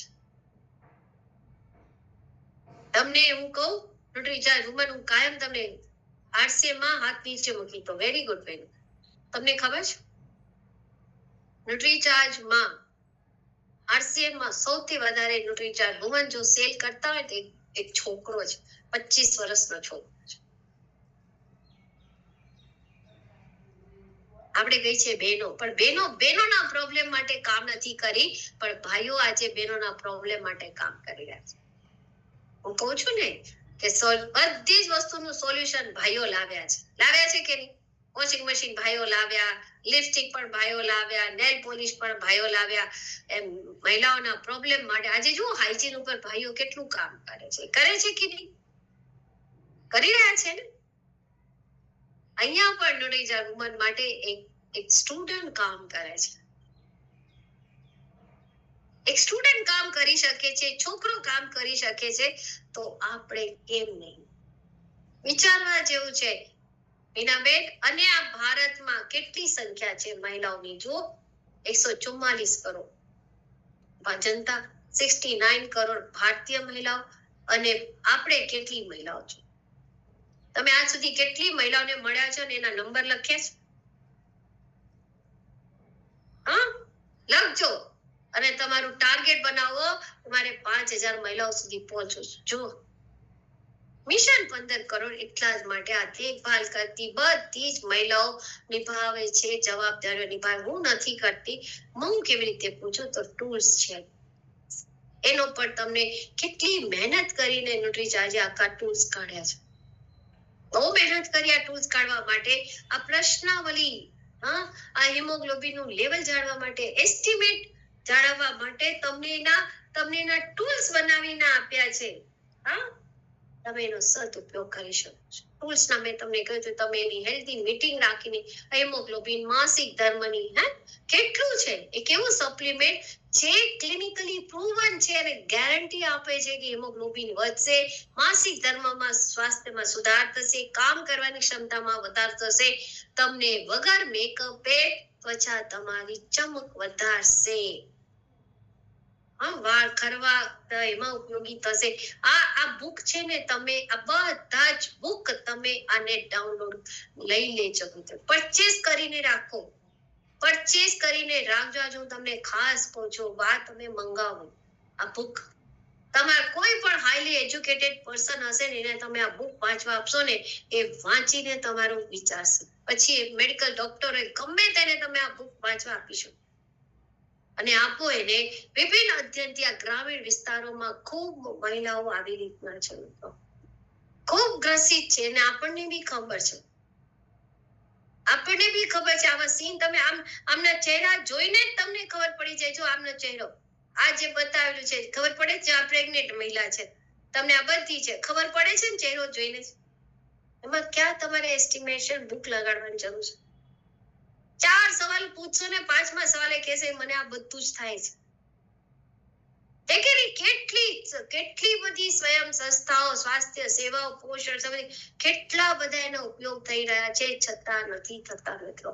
તમને હું કહું, ન્યુટ્રીચાર્જ વુમન હું કાયમ તમને RCA માં હાથ નીચે મૂકી તો વેરી ગુડ. તમને ખબર છે ન્યુટ્રીચાર્જ માં RCA માં સૌથી વધારે ન્યુટ્રીચાર્જ વુમન જો સેલ કરતા હોય તો એક છોકરો છે, 25 વર્ષનો છોકરો છે. આપણે ગઈ છે બહેનો, પણ બહેનોના પ્રોબ્લેમ માટે કામ નથી કરી, પણ ભાઈઓ આજે બહેનોના પ્રોબ્લેમ માટે કામ કરી રહ્યા છે. હું કહું છું ને કે બધી જ વસ્તુનું સોલ્યુશન ભાઈઓ લાવ્યા છે કે નહીં? વોશિંગ મશીન ભાઈઓ લાવ્યા, લિપસ્ટિક પણ ભાઈઓ લાવ્યા, નેલ પોલિશ પણ ભાઈઓ લાવ્યા. એમ મહિલાઓના પ્રોબ્લેમ માટે આજે જુઓ હાઇજીન ઉપર ભાઈઓ કેટલું કામ કરે છે કે નહીં? કરી રહ્યા છે ને. અહીંયા પણ ન્યુટ્રીચાર્જ વુમન માટે એક સ્ટુડન્ટ કામ કરે છે. એક સ્ટુડન્ટ કામ કરી શકે છે, છોકરો કામ કરી શકે છે, તો આપણે કેમ નહીં? વિચારવા જેવું છે મીનાબેન. અને આ ભારતમાં કેટલી સંખ્યા છે મહિલાઓની? જો 144 કરોડ જનતા, 69 કરોડ ભારતીય મહિલાઓ, અને આપણે કેટલી મહિલાઓ છે? તમે આજ સુધી કેટલી મહિલાઓને મળ્યા છો ને એના નંબર લખ્યા છે? હા, લખજો અને તમારું ટાર્ગેટ બનાવો. તમારે 5000 મહિલાઓ સુધી પહોંચો છો. જો મિશન 15 કરોડ એટલા જ માટે આ દેખભાલ કરતી બધી જ મહિલાઓ નિભાવે છે, જવાબદારીઓ નિભાવે. હું નથી કરતી, હું કેવી રીતે પૂછું તો ટૂલ્સ છે એનો પણ તમને કેટલી મહેનત કરીને ન્યુટ્રીચાર્જે આખા ટૂલ્સ કાઢ્યા છે. બહુ મહેનત કરી આ ટૂલ્સ કાઢવા માટે, આ પ્રશ્નાવલી, આ હિમોગ્લોબિન નું લેવલ જાણવા માટે, એસ્ટિમેટ જાણવા માટે તમને એના ટૂલ્સ બનાવીને આપ્યા છે. હા, તમે એનો સદુપયોગ કરી શકો છો. ટૂલ્સના મેં તમને કહ્યું હતું, તમે એની હેલ્ધી મીટિંગ રાખીને હિમોગ્લોબિન, માસિક ધર્મની કેટલું છે, એ કેવું સપ્લિમેન્ટ જે ક્લિનિકલી પ્રૂવન છે અને ગેરંટી આપે છે કે હિમોગ્લોબિન વધશે, માસિક ધર્મમાં સ્વાસ્થ્યમાં સુધાર થશે, કામ કરવાની ક્ષમતામાં વધારો થશે, તમને વગર મેકઅપે ત્વચા તમારી ચમક વધારશે. વાળ ખરવા એમાં ઉપયોગી થશે. આ બુક છે ને, તમે આ બધા જ બુક તમે આને ડાઉનલોડ લઈ લેજો, પરચેસ કરીને રાખો. જો તમને ખાસ કહું છું, વાત તમે મંગાવો આ બુક. તમારા કોઈ પણ હાઈલી એજ્યુકેટેડ પર્સન હશે ને એને તમે આ બુક વાંચવા આપશો ને એ વાંચીને તમારું વિચારશે. પછી મેડિકલ ડોક્ટર હોય ગમે તેને તમે આ બુક વાંચવા આપીશું અને આપો એને. વિભિન્ન અધ્યયનથી આ ગ્રામીણ વિસ્તારોમાં ખૂબ મહિલાઓ આવી રીતના છે, ખૂબ ગ્રસિત છે અને આપણને બી ખબર છે. આપણને બી ખબર છે. આવા સીન તમે આમના ચહેરા જોઈને જ તમને ખબર પડી જાય. જો આમનો ચહેરો આ જે બતાવેલું છે ખબર પડે છે આ પ્રેગ્નેન્ટ મહિલા છે. તમને આ બધી છે ખબર પડે છે ને ચહેરો જોઈને. એમાં ક્યાં તમારે એસ્ટિમેશન બુક લગાડવાની જરૂર છે? 4 સવાલ પૂછશો ને 5મા સવાલે કહેશે મને આ બધું જ થાય છે. કેટલી બધી સ્વયં સંસ્થાઓ, સ્વાસ્થ્ય સેવાઓ, પોષણ સંબંધી કેટલા બધા એનો ઉપયોગ થઈ રહ્યા છે, છતાં નથી થતા. મિત્રો,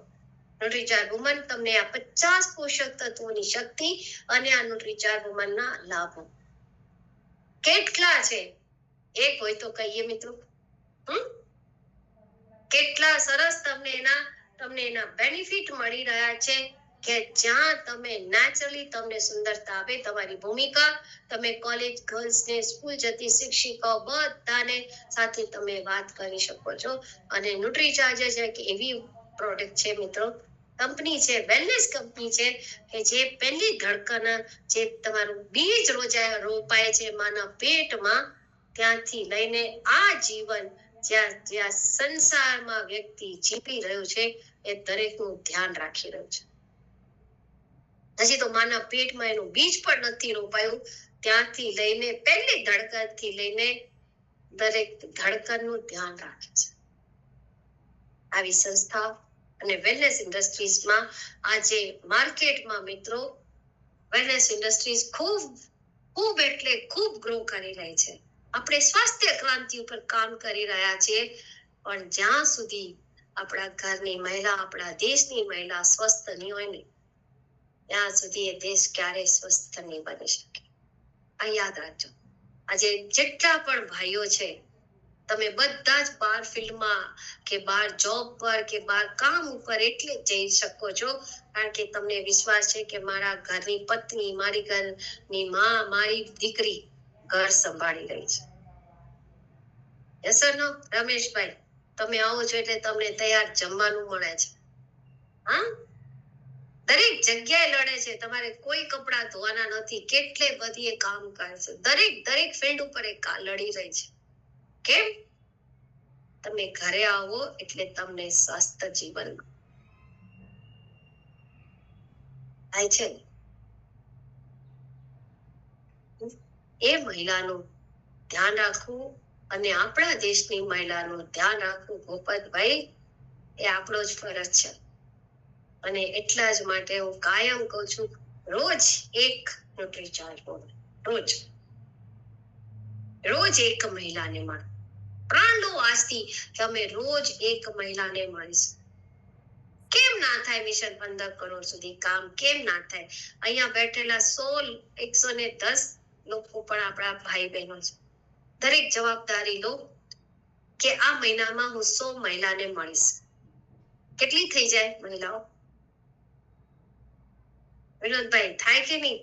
ન્યુટ્રીચાર્જ વુમન તમને આ 50 પોષક તત્વોની શક્તિ અને આ ન્યુટ્રીચાર્જ વુમન ના લાભો કેટલા છે એક હોય તો કહીએ મિત્રો. કેટલા સરસ તમને એના બેનિફિટ મળી રહ્યા છે કે જ્યાં તમે નેચરલી તમને સુંદરતા આવે. તમારી ભૂમિકા તમે કોલેજ ગર્લ્સ ને સ્કૂલ જતી શિક્ષિકાઓ બધાને સાથે તમે વાત કરી શકો છો. અને ન્યુટ્રીચાર્જ છે કે એવી પ્રોડક્ટ છે મિત્રો, કંપની છે, વેલનેસ કંપની છે કે જે પહેલી ધડકન જે તમારું બીજ રોપાય છે માના પેટમાં, ત્યાંથી લઈને આ જીવન જ્યાં સંસારમાં વ્યક્તિ જીવી રહ્યું છે એ દરેકનું ધ્યાન રાખી રહ્યું છે. હજી તો માના પેટમાં એનું બીજ પણ નથી રોપાયું, ત્યાંથી લઈને પહેલી ધડકનથી લઈને દરેક ધડકનનું ધ્યાન રાખે છે આવી સંસ્થા. અને વેલનેસ ઇન્ડસ્ટ્રીઝમાં આજે માર્કેટમાં મિત્રો વેલનેસ ઇન્ડસ્ટ્રીઝ ખૂબ એટલે ખૂબ ગ્રો કરી રહી છે. આપણે સ્વાસ્થ્ય ક્રાંતિ ઉપર કામ કરી રહ્યા છીએ, પણ જ્યાં સુધી આપણા ઘરની મહિલા, આપણા દેશની મહિલા સ્વસ્થ નહીં હોય ને ત્યાં સુધી એ દેશ ક્યારેય સ્વસ્થ નહીં બની શકે. આ યાદ રાખજો. આજે જેટલા પણ ભાઈઓ છે તમે બધા જ બહાર ફિલ્ડમાં કે બહાર જોબ પર કે બહાર કામ ઉપર એટલે જઈ શકો છો કારણ કે તમને વિશ્વાસ છે કે મારા ઘરની પત્ની, મારી ઘરની માં, મારી દીકરી ઘર સંભાળી રહી છે. યસ ઓર નો રમેશભાઈ? તમે આવો છો એટલે તમને તૈયાર જમવાનું મળે છે. હા, દરેક જગ્યાએ લડે છે. તમારે કોઈ કપડા ધોવાના નથી. કેટલે બધી એ કામ કરે છે. દરેક ફિલ્ડ ઉપર એ લડી રહી છે. કેમ? તમે ઘરે આવો એટલે તમને સ્વસ્થ જીવન થાય છે. એ મહિલાનું ધ્યાન રાખવું અને આપણા દેશની મહિલાનું ધ્યાન રાખવું ભૂપતભાઈ એ આપણો જ ફરજ છે. અને એટલા જ માટે હું કાયમ કહું છું રોજ એક ન્યુટ્રીચાર્જ રોજ એક મહિલાને મળો. પ્રાણ લો આજથી કે અમે રોજ એક મહિલાને મળીશું. કેમ ના થાય? મિશન 15 કરોડ સુધી કામ કેમ ના થાય? અહીંયા બેઠેલા 110 લોકો પણ આપણા ભાઈ બહેનો છે. દરેક જવાબદારી લો કે આ મહિનામાં હું 100 મહિલાને મળીશ. કેટલી થઈ જાય મહિલાઓ? વિનોદભાઈ થાય કે નહીં?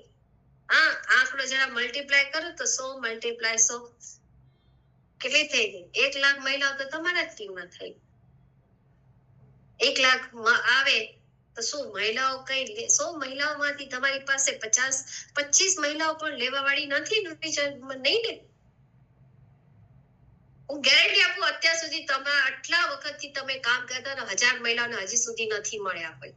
હા, આંકડો જરા મલ્ટીપ્લાય કરો તો 100 મલ્ટીપ્લાય 100 કેટલી થઈ ગઈ? 1 લાખ મહિલાઓ તો તમારા જ ટીમમાં થઈ. 1 લાખ આવે તો શું મહિલાઓ કઈ 100 મહિલાઓમાંથી તમારી પાસે 25 મહિલાઓ પણ લેવા વાળી નથી? નહીં ને? હું ગેરંટી આપું અત્યાર સુધી તમે આટલા વખતથી તમે કામ કરતા 1000 મહિલાઓને હજી સુધી નથી મળ્યા હોય.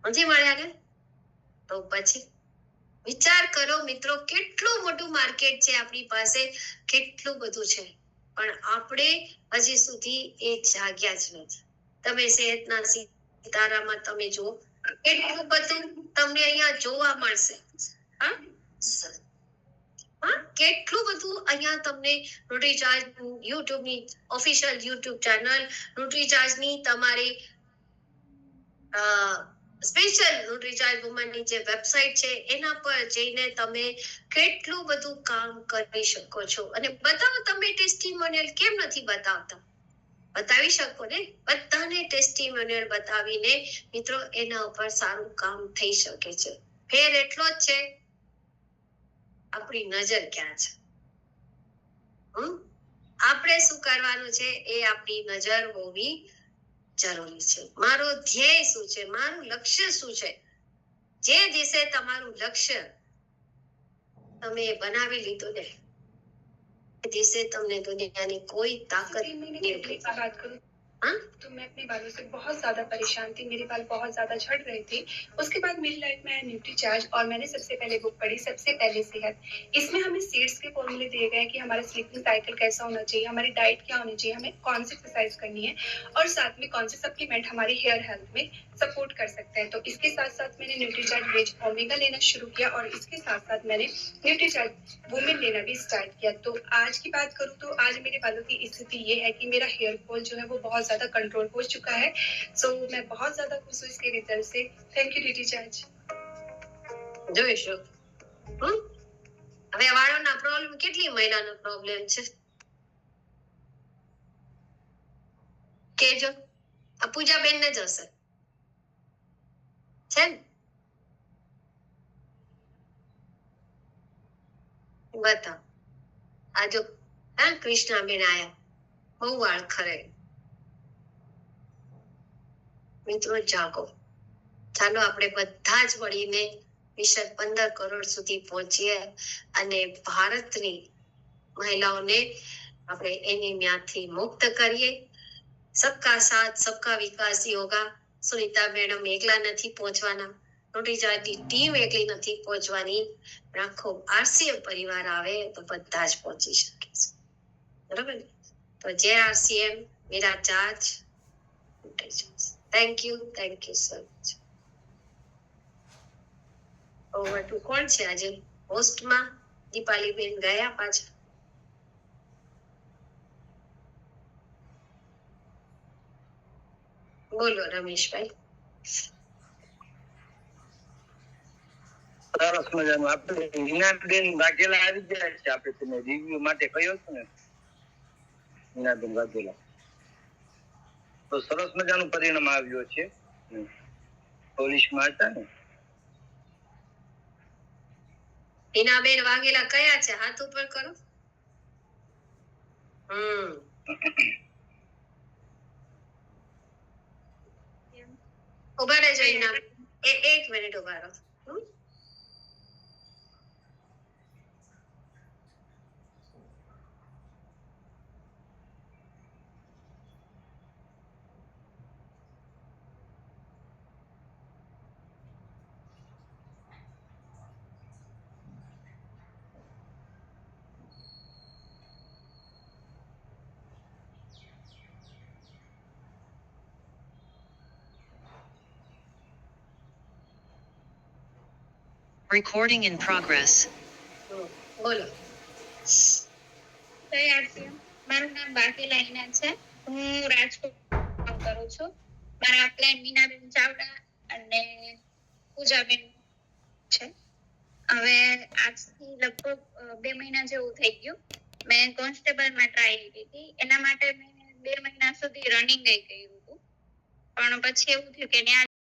નથી મળ્યા ને? તો પછી વિચાર કરો મિત્રો, કેટલું મોટું માર્કેટ છે આપણી પાસે, કેટલું બધું છે, પણ આપણે હજી સુધી એ જાગ્યા જ નથી. તમે સેહતના સિતારામાં તમે જુઓ કેટલું બધું તમને અહીંયા જોવા મળશે. હા, કેટલું બધું અહીંયા તમને ન્યુટ્રીચાર્જ યુટ્યુબની ઓફિશિયલ યુટ્યુબ ચેનલ, ન્યુટ્રીચાર્જની તમારી સ્પેશિયલ ન્યુટ્રીચાર્જ વુમનની જે વેબસાઇટ છે એના પર જઈને તમે કેટલું બધું કામ કરી શકો છો. અને બતાવો તમે ટેસ્ટિમોનિયલ કેમ નથી બતાવતા? બતાવી શકો ને, બધાને ટેસ્ટિમોનિયલ બતાવીને મિત્રો એના ઉપર સારું કામ થઈ શકે છે. ફેર એટલો જ છે, આપણી નજર ક્યાં છે. આપણે શું કરવાનું છે એ આપણી નજર હોવી જરૂરી છે. મારો ધ્યેય શું છે, મારું લક્ષ્ય શું છે, જે દિશે તમારું લક્ષ્ય તમે બનાવી લીધું ને, जिससे तुमने दुनिया की कोई ताकत नहीं बात करूं तो मैं अपने बालों से बहुत ज्यादा परेशान थी, मेरे बाल बहुत ज्यादा झड़ रहे थे। उसके बाद मेरी लाइफ में आया न्यूट्रीचार्ज और मैंने सबसे पहले बुक पढ़ी सबसे पहले सेहत। इसमें हमें सीड्स के फॉर्मूले दिए गए हैं कि हमारा स्लीपिंग साइकिल कैसा होना चाहिए, हमारी डाइट क्या होनी चाहिए, हमें कौन सी एक्सरसाइज करनी है और साथ में कौन से सप्लीमेंट हमारी हेयर हेल्थ में सपोर्ट कर सकते हैं। तो इसके साथ साथ मैंने न्यूट्रीचार्ज वेज ओमेगा लेना शुरू किया और इसके साथ साथ मैंने न्यूट्रीचार्ज वुमेन लेना भी स्टार्ट किया। तो आज की बात करूं तो आज मेरे बालों की स्थिति ये है कि मेरा हेयर फॉल जो है वो बहुत ज्यादा कंट्रोल हो चुका है। सो मैं बहुत ज्यादा खुश हूँ इसके रिजल्ट से। Thank you Nutricharge. જોઈશું. હવે વાળોના પ્રોબ્લેમ કેટલી મહિલાનો પ્રોબ્લેમ છે કેજો. આ પૂજાબેન ને જ હશે છે ને? બતાવો. આ જો કૃષ્ણાબેન આયા, બહુ વાળ ખરે. મિત્રો જાગો, ચાલો આપણે બધા જ મળીને મિશન 15 કરોડ સુધી પહોંચીએ અને ભારતની મહિલાઓને આપણે એનિમિયાથી મુક્ત કરીએ. સબકા સાથ સબકા વિકાસ યોગા. સુનીતા મેડમ એકલા નથી પહોંચવાના, ન્યુટ્રીચાર્જની ટીમ એકલી નથી પહોંચવાની, આખો આરસીએમ પરિવાર આવે તો બધા જ પહોંચી શકે છે. બરાબર ને? તો જય RCM, Mera charge. Thank you so much. Over to કોણ છે આજે હોસ્ટમાં? દીપાલીબેન ગયા પાછા? બોલો રમેશભાઈ. સરસ મજાનું. આપણે હિનાબેન વાઘેલા આવી ગયા છે, આપણે તમે રિવ્યુ માટે કહ્યું છે ને હિનાબેન વાઘેલા, તો સરસ મજાનું પરિણામ આવ્યું છે. પોલીસમાં હતા ને હિનાબેન વાઘેલા કયા છે? હાથ ઉપર કરો. ઉભા રહેજો હિનાબેન, એક મિનિટ ઉભા રહો. Recording in progress. બોલો. મારું નામ વાઘેલા હિના છે. હું રાજકોટ કામ કરું છું. મારા ક્લાયન્ટ મીનાબેન ચાવડા અને પૂજાબેન છે. હવે આજથી લગભગ 2 મહિના જેવું થઈ ગયું. મેં કોન્સ્ટેબલમાં ટ્રાય લીધી હતી. એના માટે મેં 2 મહિના સુધી રનિંગ કર્યું હતું, પણ પછી એવું થયું કે